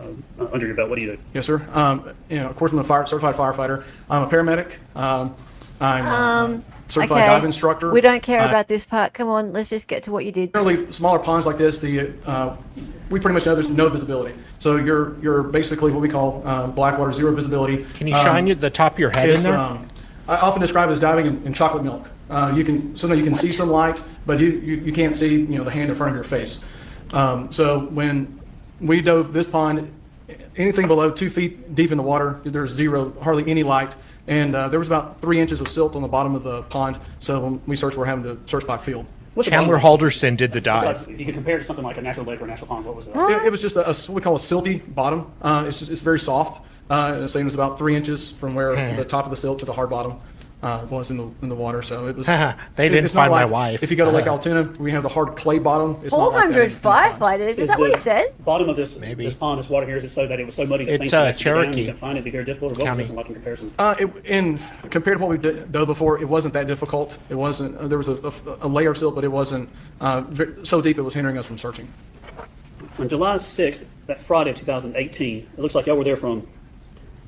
under your belt? What do you do? Yes, sir. Of course, I'm a certified firefighter. I'm a paramedic. I'm a certified Okay, dive instructor. we don't care about this part. Come on, let's just get to what you did. Generally, smaller ponds like this, we pretty much know there's no visibility. So you're basically what we call blackwater, zero visibility. Can you shine the top of your head in It's, there? I often describe it as diving in chocolate milk. Sometimes you can see some light, but you can't see the hand in front of your face. So when we dove this pond, anything below 2 feet deep in the water, there's hardly any light. And there was about 3 inches of silt on the bottom of the pond. So when we searched, we're having to search by field. What's the Chandler bottom? Halderson did the dive. If you could compare it to something like a natural lake or a natural pond, what was that? It was just what we call a silty bottom. It's very soft. Same it was about 3 inches from where the top of the silt to the hard bottom was in the water. So it was. They didn't it's not find my like wife. If you go to Lake Altoona, we have the hard clay bottom. It's not like that 400 in ponds. firefighters, is that what he said? Bottom of this Maybe. this pond, this water here, is it so that it was so muddy that It's, things could actually go down, Cherokee you can find it, be very difficult, or what was County. this one like in comparison? Compared to what we done before, it wasn't that difficult. It wasn't. There was a layer of silt, but it wasn't so deep it was hindering us from searching. On July 6th, that Friday of 2018, it looks like y'all were there from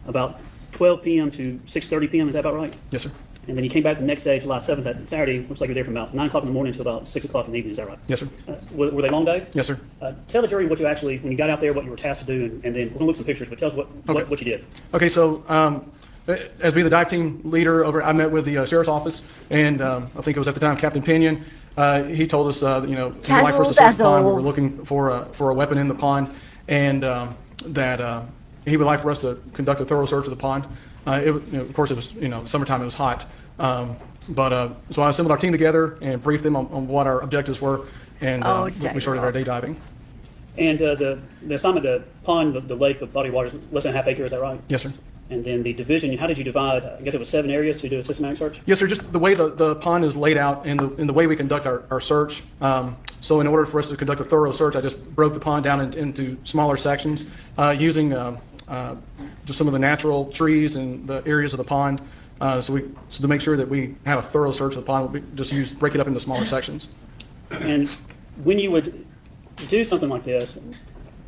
about 12 p.m. to 6:30 p.m. Is that about right? Yes, sir. And then you came back the next day, July 7th, that Saturday. Looks like you were there from about 9 o'clock in the morning to about 6 o'clock in the evening. Is that right? Yes, sir. Were they long days? Yes, sir. Tell the jury what you actually, when you got out there, what you were tasked to do, and then we're gonna look at some pictures. But tell us what you did. Okay, so as being the dive team leader I met with the sheriff's office, and I think it was at the time Captain Pinion. He told us, he would like for us to search the pond. We were looking for a weapon in the pond, and that he would like for us to conduct a thorough search of the pond. Of course, it was summertime. It was hot, so I assembled our team together and briefed them on what our objectives were, and we started our day diving. And the assignment, the pond, the lake, the body of water is less than a half acre. Is that right? Yes, sir. And then the division, how did you divide? I guess it was 7 areas to do a systematic search? Yes, sir. Just the way the pond is laid out and the way we conduct our search. So in order for us to conduct a thorough search, I just broke the pond down into smaller sections using just some of the natural trees and the areas of the pond. So to make sure that we have a thorough search of the pond, we just break it up into smaller sections. And when you would do something like this,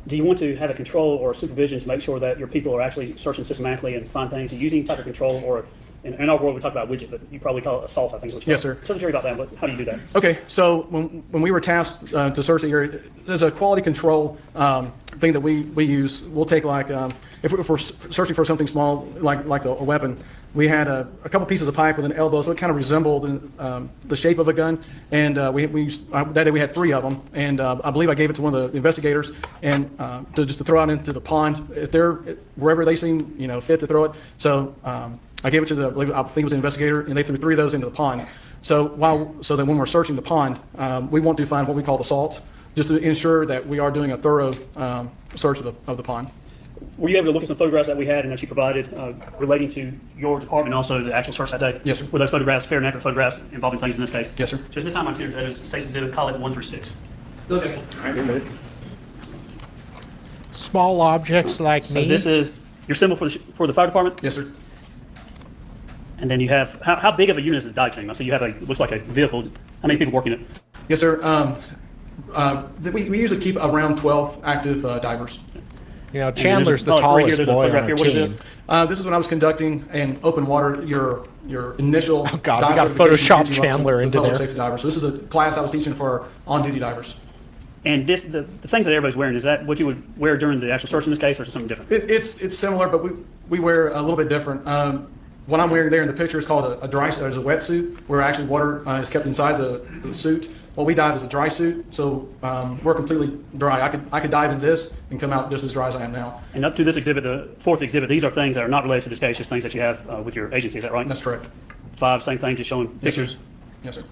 do you want to have a control or a supervision to make sure that your people are actually searching systematically and find things? Are you using any type of control or In our world, we talk about widget, but you probably call it assault, I think is what you Yes, call it. sir. Tell the jury about that, but how do you do that? Okay, so when we were tasked to search the area, there's a quality control thing that we use. We'll take like, if we're searching for something small, like a weapon, we had a couple pieces of pipe with an elbow, so it kind of resembled the shape of a gun. And that day we had 3 of them, and I believe I gave it to one of the investigators and to throw out into the pond if they're wherever they seem fit to throw it. So I gave it to I think it was an investigator, and they threw 3 of those into the pond. So then when we're searching the pond, we want to find what we call the salt, just to ensure that we are doing a thorough search of the pond. Were you able to look at some photographs that we had and that you provided relating to your department, also the actual search that day? Yes, sir. Were those photographs fair and accurate photographs involving things in this case? Yes, sir. So at this time, I'm here to State's Exhibit, call it 1 through 6. Go ahead. Small objects like So me. this is your symbol for the fire department? Yes, sir. And then you have, how big of a unit is the dive team? I see you have looks like a vehicle. How many people working it? Yes, sir. We usually keep around 12 active divers. Chandler's the right here, tallest there's a boy on photograph our here. What is team. this? This is when I was conducting an open water, your initial. Oh, God, we dive gotta certification Photoshop to get you up to Chandler the into public there. safety diver. So this is a class I was teaching for on-duty divers. And the things that everybody's wearing, is that what you would wear during the actual search in this case, or is it something different? It's similar, but we wear a little bit different. What I'm wearing there in the picture is called a wetsuit, where actually water is kept inside the suit. What we dive is a dry suit, so we're completely dry. I could dive in this and come out just as dry as I am now. And up to this exhibit, the 4th exhibit, these are things that are not related to this case, just things that you have with your agency, is that right? That's correct. 5, same thing, just showing pictures. Yes, sir.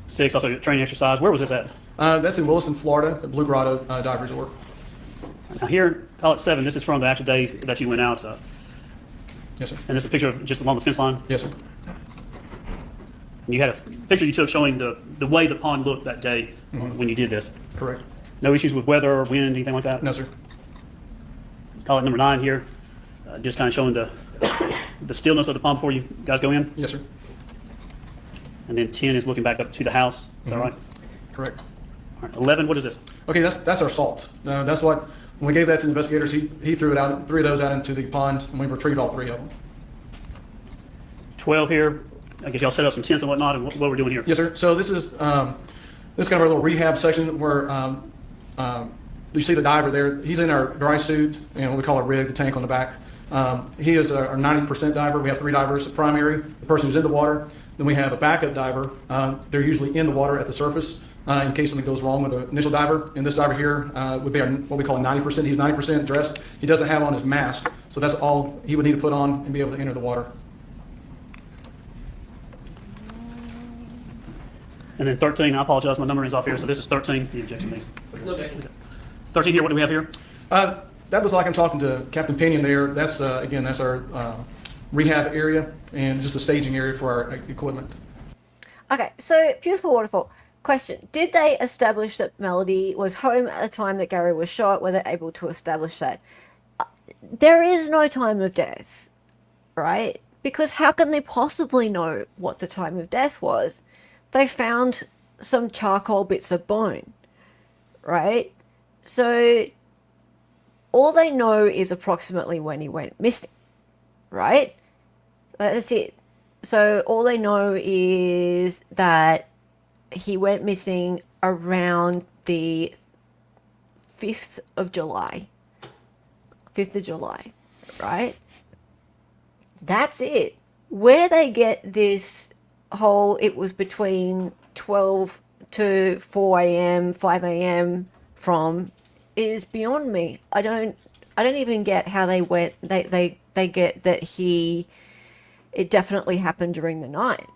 6, also training exercise. Where was this at? That's in Williston, Florida, at Blue Grotto Dive Resort. Now here, call it 7, this is from the actual day that you went out. Yes, sir. And this is a picture of just along the fence line. Yes, sir. And you had a picture you took showing the way the pond looked that day when you did this. Correct. No issues with weather or wind, anything like that? No, sir. Call it number 9 here, just kind of showing the stillness of the pond before you guys go in. Yes, sir. And then 10 is looking back up to the house. Is that right? Correct. All right. 11, what is this? Okay, that's our salt. That's what, when we gave that to the investigators, he threw of those out into the pond, and we retrieved all 3 of them. 12 here, I guess y'all set up some tents and whatnot, and what we're doing here. Yes, sir. So this is kind of our little rehab section where you see the diver there. He's in our dry suit, what we call a rig, the tank on the back. He is our 90% diver. We have 3 divers: a primary, the person who's in the water. Then we have a backup diver. They're usually in the water at the surface in case something goes wrong with the initial diver. And this diver here would be what we call a 90%. He's 90% dressed. He doesn't have on his mask, so that's all he would need to put on and be able to enter the water. And then 13, I apologize, my number is off here, so this is 13. The objection, please. 13 here, what do we have here? That was like I'm talking to Captain Pinion there. That's, again, that's our rehab area and just a staging area for our equipment. Okay, so beautiful waterfall. Question: did they establish that Melody was home at the time that Gary was shot? Were they able to establish that? There is no time of death, right? Because how can they possibly know what the time of death was? They found some charcoal bits of bone, right? So all they know is approximately when he went missing, right? That's it. So all they know is that he went missing around the 5th of July. 5th of July, right? That's it. Where they get this whole, it was between 12 to 4 a.m., 5 a.m. from, is beyond me. I don't even get how they went, they get that it definitely happened during the night.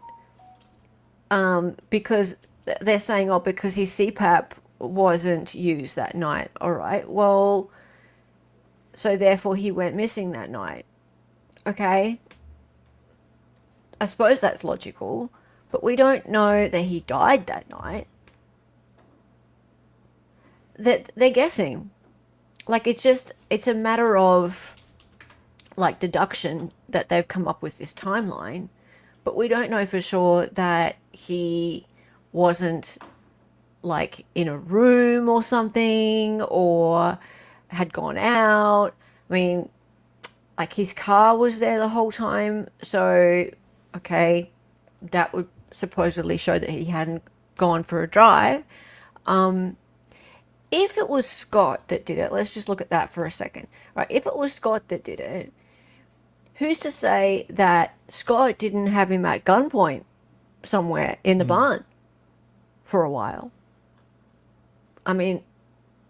Because they're saying, oh, because his CPAP wasn't used that night. All right, well, so therefore he went missing that night. Okay, I suppose that's logical, but we don't know that he died that night. That they're guessing. Like, it's a matter of, like, deduction that they've come up with this timeline, but we don't know for sure that he wasn't, like, in a room or something, or had gone out. I mean, like his car was there the whole time. So, okay, that would supposedly show that he hadn't gone for a drive. If it was Scott that did it, let's just look at that for a second. Right? If it was Scott that did it, who's to say that Scott didn't have him at gunpoint somewhere in the barn for a while? I mean,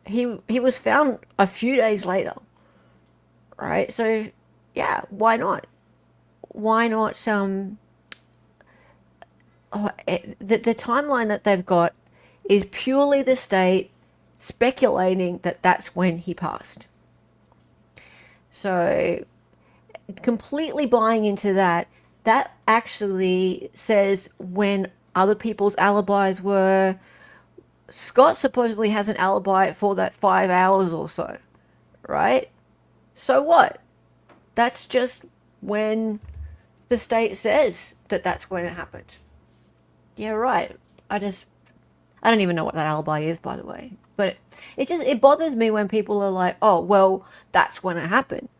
he was found a few days later, right? So, yeah, why not? Why not the timeline that they've got is purely the state speculating that that's when he passed. So, completely buying into that actually says when other people's alibis were. Scott supposedly has an alibi for that 5 hours or so, right? So what? That's just when the state says that that's when it happened. Yeah, right. I don't even know what that alibi is, by the way. But it bothers me when people are like, oh, well, that's when it happened.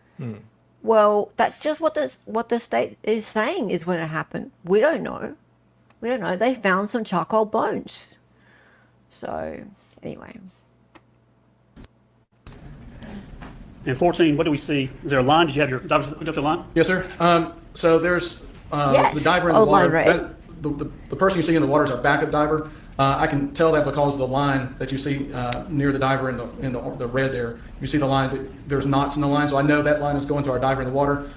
Well, that's just what the state is saying is when it happened. We don't know. They found some charcoal bones. So, anyway. In 14, what do we see? Is there a line? Did you have your divers hooked up to a line? Yes, sir. So there's Yes. the diver in the Oh, line water. red. The person you see in the water is our backup diver. I can tell that because of the line that you see near the diver in the red there. You see the line, there's knots in the line, so I know that line is going to our diver in the water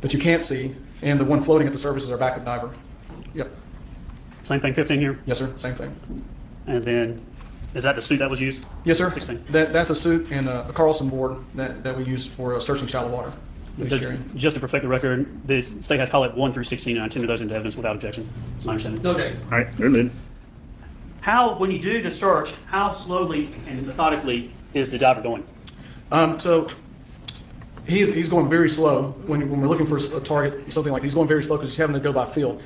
that you can't see, and the one floating at the surface is our backup diver. Yep. Same thing, 15 here? Yes, sir. Same thing. And then, is that the suit that was used? Yes, sir. 16. That's a suit and a Carlson board that we use for searching shallow water. that he's carrying. Just to perfect the record, the state has call it 1 through 16, and I tender those into evidence without objection. That's my understanding. Okay. All right, very good. How, when you do the search, how slowly and methodically is the diver going? So he's going very slow when we're looking for a target, something like that. He's going very slow because he's having to go by feel.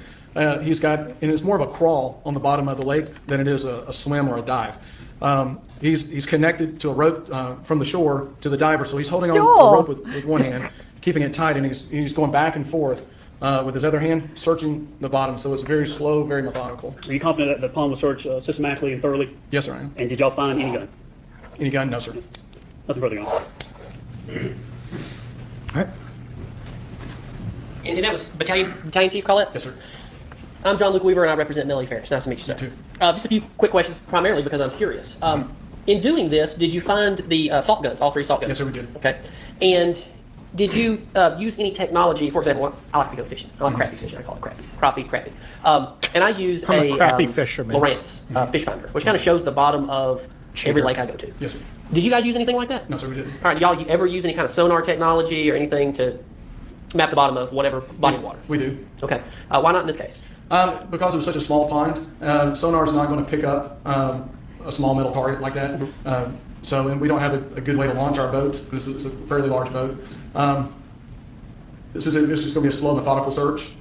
He's got, and it's more of a crawl on the bottom of the lake than it is a swim or a dive. He's connected to a rope from the shore to the diver, so he's holding on to the rope with one hand, keeping it tight, and he's going back and forth with his other hand, searching the bottom. So it's very slow, very methodical. Are you confident that the pond was searched systematically and thoroughly? Yes, sir, I am. And did y'all find any gun? Any gun? No, sir. Nothing further on. And that was Battalion Chief Collette? Yes, sir. I'm John Luke Weaver, and I represent Melody Farris. Nice to meet you, sir. You too. Just a few quick questions, primarily because I'm curious. In doing this, did you find the salt guns, all three salt guns? Yes, sir, we did. Okay. And did you use any technology? For example, I like to go fishing. I like crappie fishing. I call it crappie. And I use I'm a crappie fisherman. Lowrance fish finder, which kind of shows the bottom of every lake I go to. Yes, sir. Did you guys use anything like that? No, sir, we didn't. All right. Did y'all ever use any kind of sonar technology or anything to map the bottom of whatever body of water? We do. Okay. Why not in this case? Because it was such a small pond, sonar is not going to pick up a small metal target like that. And we don't have a good way to launch our boat because it's a fairly large boat. This is just going to be a slow, methodical search.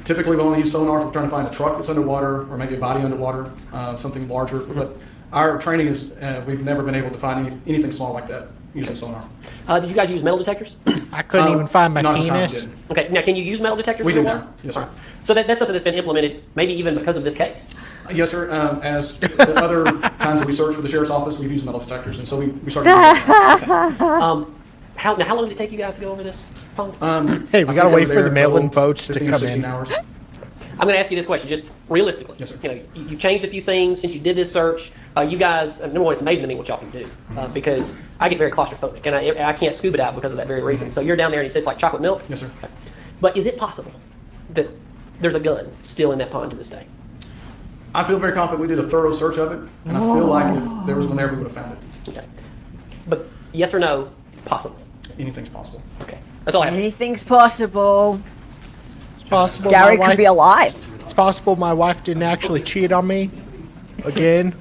Typically, we only use sonar if we're trying to find a truck that's underwater or maybe a body underwater, something larger. But our training is we've never been able to find anything small like that using sonar. Did you guys use metal detectors? I couldn't even find my Not at the time we penis. did. Okay, now can you use metal detectors? We in the do water? now. Yes, sir. All right. So that's something that's been implemented, maybe even because of this case. Yes, sir. As the other times that we searched for the sheriff's office, we've used metal detectors, and so we started using that. How long did it take you guys to go over this pond? Hey, we I got to think wait we for were the there mail-in until votes to 15 or come 16 in. hours. I'm going to ask you this question, just realistically. Yes, sir. You know, you've changed a few things since you did this search. You guys, number one, it's amazing to me what y'all can do because I get very claustrophobic and I can't scuba dive because of that very reason. So you're down there and it tastes like chocolate milk. Yes, sir. Okay. But is it possible that there's a gun still in that pond to this day? I feel very confident we did a thorough search of it, and I feel like if there was one there, we would have found it. Okay. But yes or no, it's possible. Anything's possible. Okay. That's all I have. Anything's possible. It's possible Gary my could wife, be alive. It's possible my wife didn't actually cheat on me again.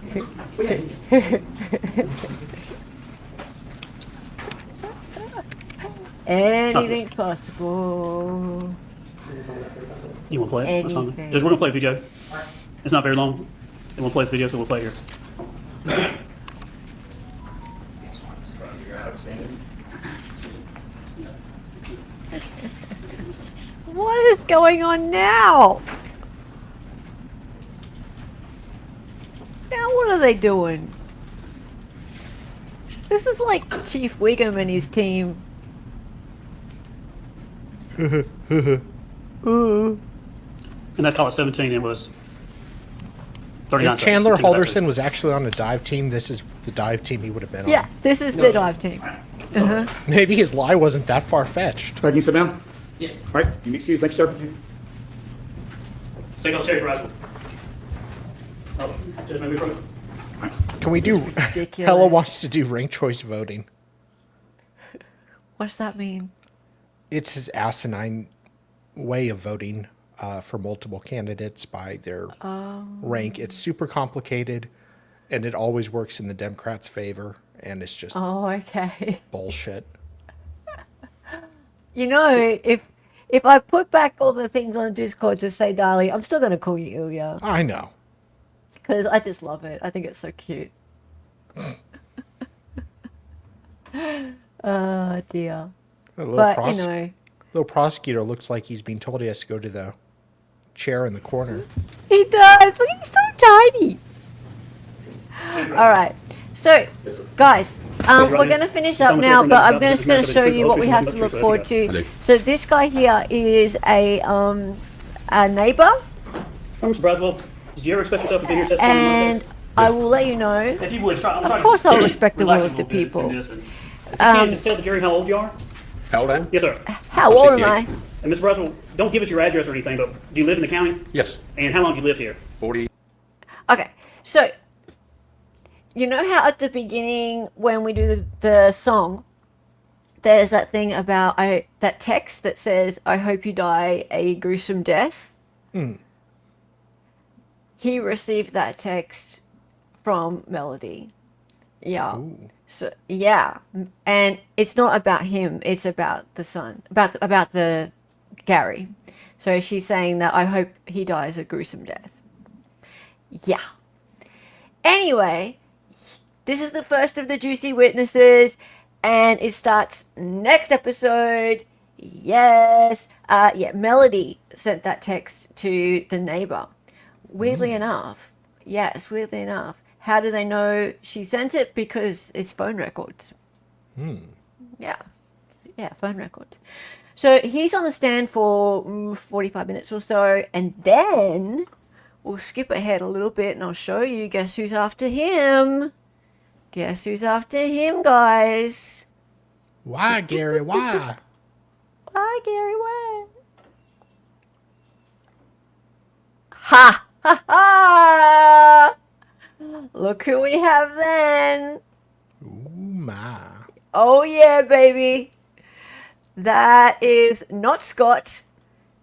Anything's possible. You want to play it? That's fine. Anything. Just, we're going to play a video. It's not very long. And we'll play this video, so we'll play it here. What is going on now? Now what are they doing? This is like Chief Wiggum and his team. And that's called a 17. It was 39 If Chandler seconds. Halderson was actually on a dive team, this is the dive team he would have been on. Yeah, this is the dive team. Maybe his lie wasn't that far-fetched. Can you sit down? Yeah. All right, you be excused. Thank you, sir. Stay on stage, Rascal. Oh, just maybe approach. Can we do... ridiculous. Hella wants to do ranked choice voting. What does that mean? It's his asinine way of voting for multiple candidates by their rank. It's super complicated, and it always works in the Democrats' favor, and it's just Oh, okay. bullshit. You know, if I put back all the things on Discord to say Dali, I'm still going to call you Ilya. I know. Because I just love it. I think it's so cute. Oh, dear. A little, But, you know, little prosecutor looks like he's being told he has to go to the chair in the corner. he does. Look, he's so tiny. All right. So, guys, we're going to finish up now, but I'm just going to show you what we have to look forward to. So this guy here is a neighbor, Mr. Braswell, did you ever expect yourself to be here testifying? and I will let you know. If you would, try. Of course, I'll respect the will of the people. If you can, just tell the jury how old you are. How old I am? Yes, sir. How old am I? And Mr. Braswell, don't give us your address or anything, but do you live in the county? Yes. And how long do you live here? 40. Okay, so you know how at the beginning when we do the song, there's that thing about that text that says, "I hope you die a gruesome death." He received that text from Melody. Yeah. Ooh. So yeah, and it's not about him; it's about the son, about the Gary. So she's saying that I hope he dies a gruesome death. Yeah. Anyway, this is the first of the juicy witnesses, and it starts next episode. Yes. Yeah, Melody sent that text to the neighbor. Weirdly enough. Yes, weirdly enough. How do they know she sent it? Because it's phone records. Yeah. Yeah, phone records. So he's on the stand for 45 minutes or so, and then we'll skip ahead a little bit and I'll show you. Guess who's after him? Guess who's after him, guys? Why, Gary? Why? Why, Gary? Why? Ha! Ha ha! Look who we have then. Ooh, my. Oh yeah, baby. That is not Scott,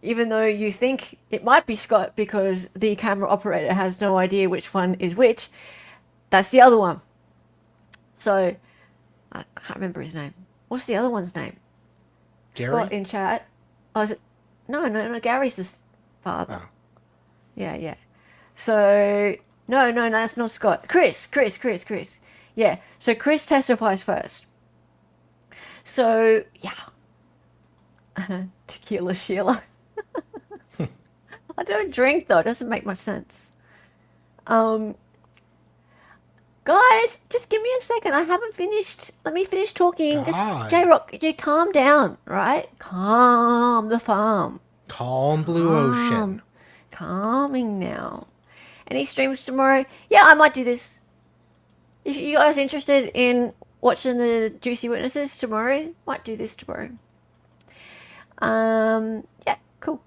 even though you think it might be Scott because the camera operator has no idea which one is which. That's the other one. So, I can't remember his name. What's the other one's name? Gary? Scott in chat. Oh, is it? No. Gary's the father. Oh. Yeah. So, no, that's not Scott. Chris. Yeah, so Chris testifies first. So, yeah. Tequila Sheila. I don't drink, though. It doesn't make much sense. Guys, just give me a second. I haven't finished. Let me finish talking. God. J-Rock, you calm down, right? Calm the farm. Calm blue ocean. Calming now. Any streams tomorrow? Yeah, I might do this. If you guys interested in watching the Juicy Witnesses tomorrow, might do this tomorrow. Yeah, cool.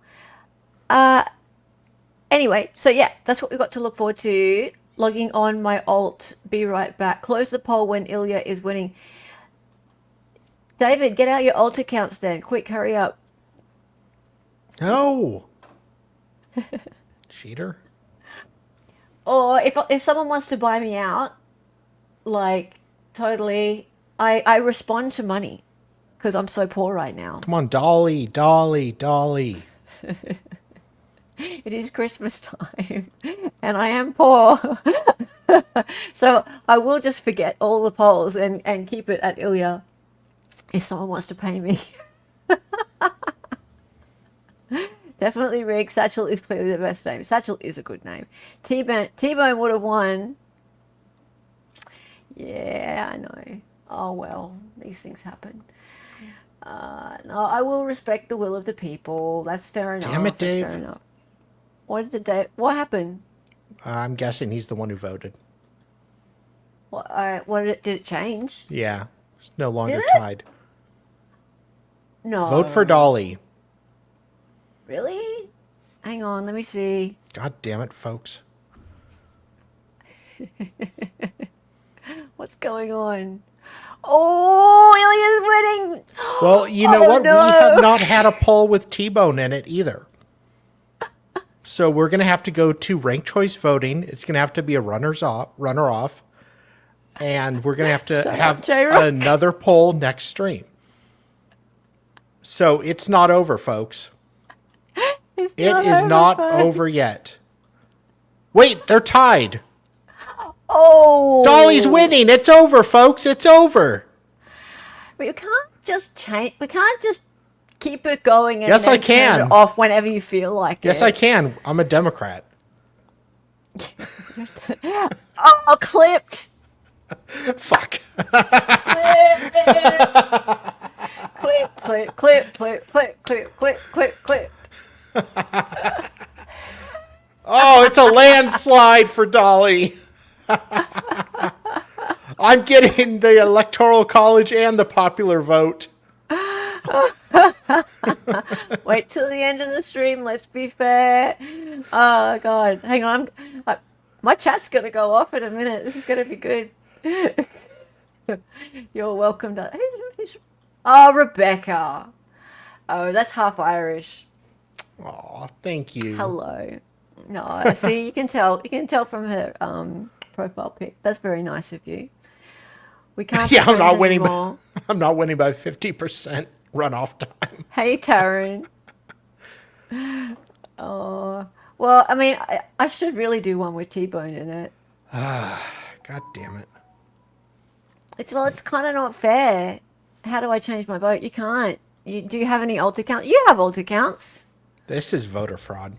Anyway, so yeah, that's what we've got to look forward to. Logging on my alt, be right back. Close the poll when Ilya is winning. David, get out your alt accounts then. Quick, hurry up. No. Cheater. Or if someone wants to buy me out, like, totally, I respond to money because I'm so poor right now. Come on, Dolly. It is Christmas time and I am poor. So I will just forget all the polls and keep it at Ilya if someone wants to pay me. Definitely rigged. Satchel is clearly the best name. Satchel is a good name. T-Bone would have won. Yeah, I know. Oh well, these things happen. No, I will respect the will of the people. That's fair enough. Damn it, That's Dave. fair enough. What happened? I'm guessing he's the one who voted. Did it change? Yeah. It's no longer Did it? tied. No. Vote for Dolly. Really? Hang on, let me see. God damn it, folks. What's going on? Oh, Ilya's winning. Well, you know Oh, what? no. We have not had a poll with T-Bone in it either. So we're going to have to go to ranked choice voting. It's going to have to be a runner-off. And we're going to have to Shut have up, J-Rock. another poll next stream. So it's not over, folks. It Is not over yet. Wait, they're tied. Oh. Dolly's winning. It's over, folks. It's over. But you can't just change. We can't just keep it going and Yes, then I can. turn it off whenever you feel like Yes, it. I can. I'm a Democrat. Oh, clipped. Fuck. Clip. Oh, it's a landslide for Dolly. I'm getting the Electoral College and the popular vote. Wait till the end of the stream. Let's be fair. Oh God, hang on. My chat's gonna go off in a minute. This is gonna be good. You're welcome to. Oh, Rebecca. Oh, that's half Irish. Oh, thank you. Hello. No, see, you can tell. You can tell from her profile pic. That's very nice of you. We can't. Yeah, I'm pretend not winning. anymore. I'm not winning by 50% runoff time. Hey, Taryn. Oh, well, I mean, I should really do one with T-Bone in it. God damn it. It's kind of not fair. How do I change my vote? You can't. Do you have any alt accounts? You have alt accounts. This is voter fraud.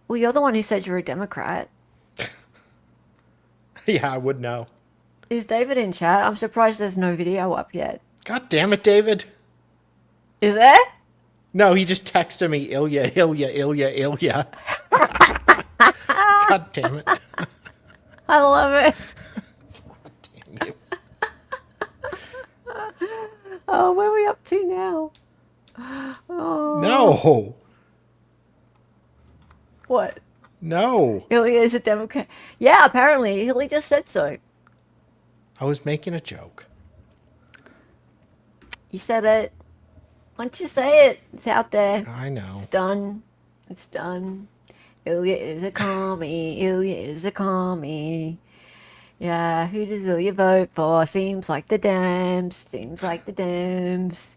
Well, you're the one who said you're a Democrat. Yeah, I would know. Is David in chat? I'm surprised there's no video up yet. God damn it, David. Is there? No, he just texted me, Ilya. God damn it. I love it. Damn you. Oh, where are we up to now? Oh, No. what? No. Ilya is a Democrat. Yeah, apparently. Ilya just said so. I was making a joke. You said it. Why don't you say it? It's out there. I know. It's done. It's done. Ilya is a commie. Ilya is a commie. Yeah, who does Ilya vote for? Seems like the Dems. Seems like the Dems.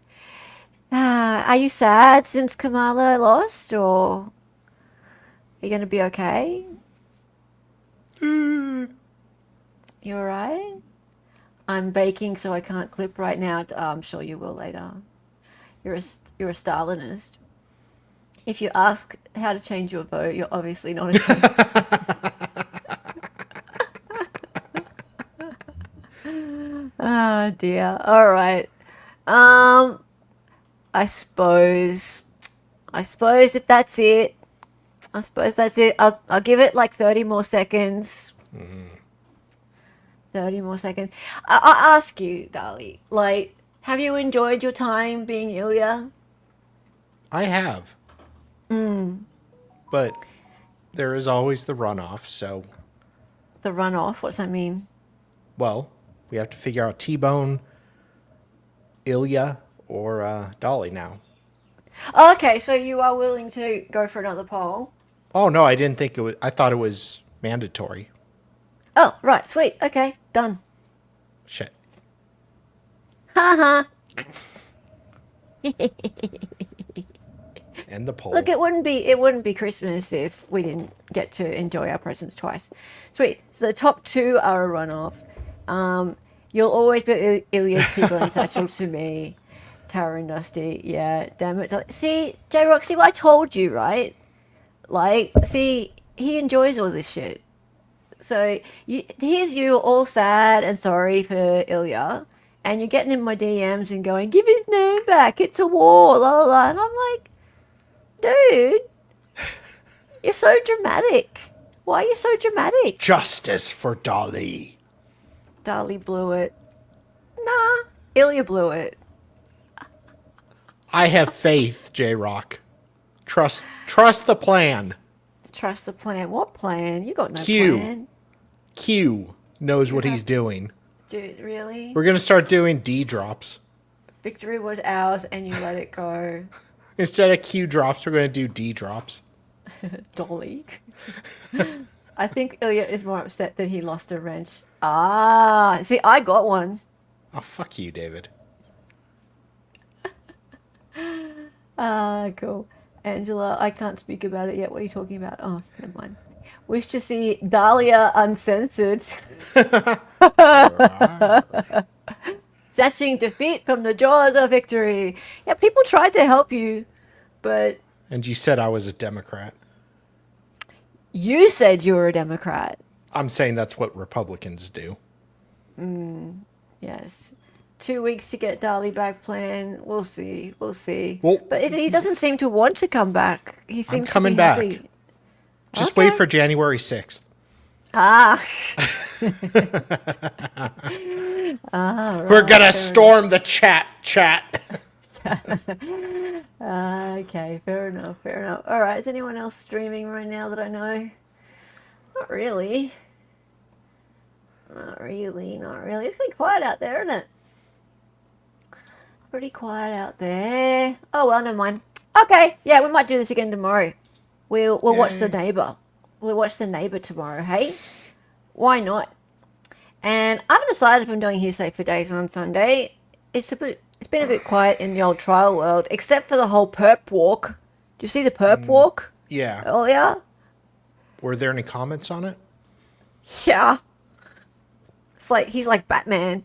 Are you sad since Kamala lost, or are you going to be okay? You alright? I'm baking, so I can't clip right now. I'm sure you will later. You're a Stalinist. If you ask how to change your vote, you're obviously not a Oh dear. All right. I suppose if that's it, I'll give it like 30 more seconds. 30 more seconds. I'll ask you, Dali, like, have you enjoyed your time being Ilya? I have. But there is always the runoff, so, The runoff, what's that mean? well, we have to figure out T-Bone, Ilya, or Dolly now. Oh, okay, so you are willing to go for another poll? Oh, no, I didn't think it was, I thought it was mandatory. Oh, right, sweet. Okay, done. Shit. Haha. End the poll. Look, it wouldn't be Christmas if we didn't get to enjoy our presents twice. Sweet. So the top two are a runoff. You'll always be Ilya, T-Bone, Satchel to me. Tara and Dusty. Yeah, damn it. See, J-Rock, see what I told you, right? Like, see, he enjoys all this shit. So here's you all sad and sorry for Ilya, and you're getting in my DMs and going, give his name back, it's a war, la la la. And I'm like, dude, you're so dramatic. Why are you so dramatic? Justice for Dolly. Dolly blew it. Nah, Ilya blew it. I have faith, J-Rock. Trust the plan. Trust the plan. What plan? You got no Q. plan. Q knows what he's doing. Dude, really? We're going to start doing D drops. Victory was ours and you let it go. Instead of Q drops, we're going to do D drops. Dolly. I think Ilya is more upset that he lost a wrench. Ah, see, I got one. Oh, fuck you, David. Ah, cool. Angela, I can't speak about it yet. What are you talking about? Oh, never mind. Wish to see Dahlia uncensored. Snatching defeat from the jaws of victory. Yeah, people tried to help you, but... And you said I was a Democrat. You said you were a Democrat. I'm saying that's what Republicans do. Yes. 2 weeks to get Dali back plan. We'll see. We'll see. Well, but he doesn't seem to want to come back. He seems coming to be back. happy. Just Okay. wait for January 6th. Ah. We're going to storm the chat. Okay, fair enough, fair enough. All right, is anyone else streaming right now that I know? Not really. Not really, not really. It's pretty quiet out there, isn't it? Pretty quiet out there. Oh, well, never mind. Okay, yeah, we might do this again tomorrow. We'll watch The Neighbor. We'll watch The Neighbor tomorrow, hey? Why not? And I haven't decided if I'm doing Hearsay for Days on Sunday. It's been a bit quiet in the old trial world, except for the whole perp walk. Do you see the perp walk Yeah. earlier? Were there any comments on it? Yeah. It's like, he's like Batman.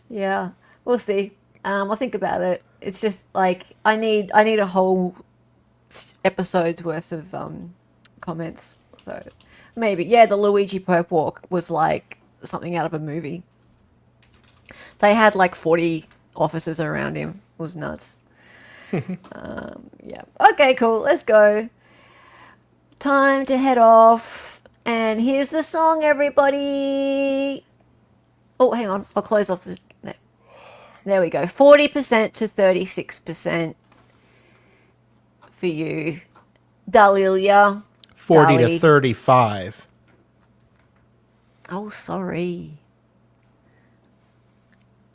Yeah, we'll see. I'll think about it. It's just like, I need a whole episode's worth of comments. So maybe, yeah, the Luigi perp walk was like something out of a movie. They had like 40 officers around him. It was nuts. Yeah. Okay, cool. Let's go. Time to head off. And here's the song, everybody. Oh, hang on. I'll close off the... There we go. 40% to 36% for you. Dahlia. 40 Dali. to 35. Oh, sorry.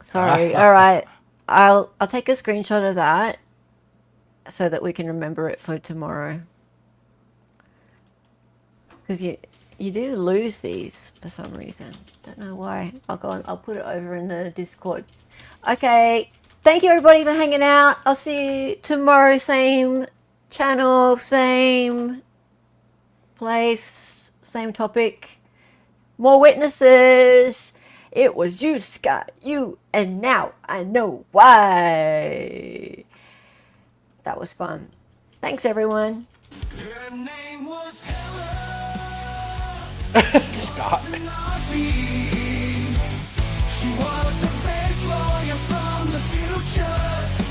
Sorry. All right. I'll take a screenshot of that so that we can remember it for tomorrow. Because you do lose these for some reason. Don't know why. I'll put it over in the Discord. Okay. Thank you everybody for hanging out. I'll see you tomorrow. Same channel, same place, same topic. More witnesses. It was you, Scott, you, and now I know why. That was fun. Thanks, everyone. Her name was Scott. She was a fake lawyer from the future.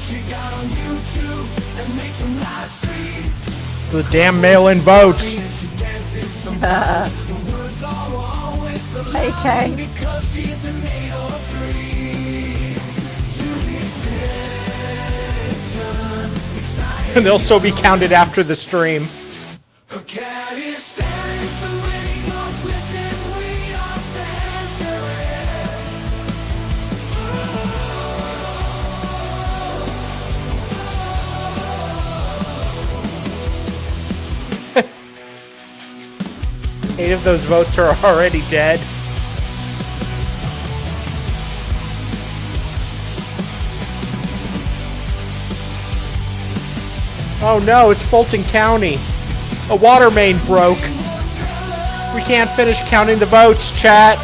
She got on YouTube and made some live streams. The damn mail-in votes. She dances sometimes. The words are always the Hey, Kay. because she's an 803. To the attention, excited. And they'll still be counted after the stream. Her cat is staring flamingos. Listen, we are sensitive. Eight of those votes are already dead. Oh no, it's Fulton County. A water main broke. We can't finish counting the votes, chat.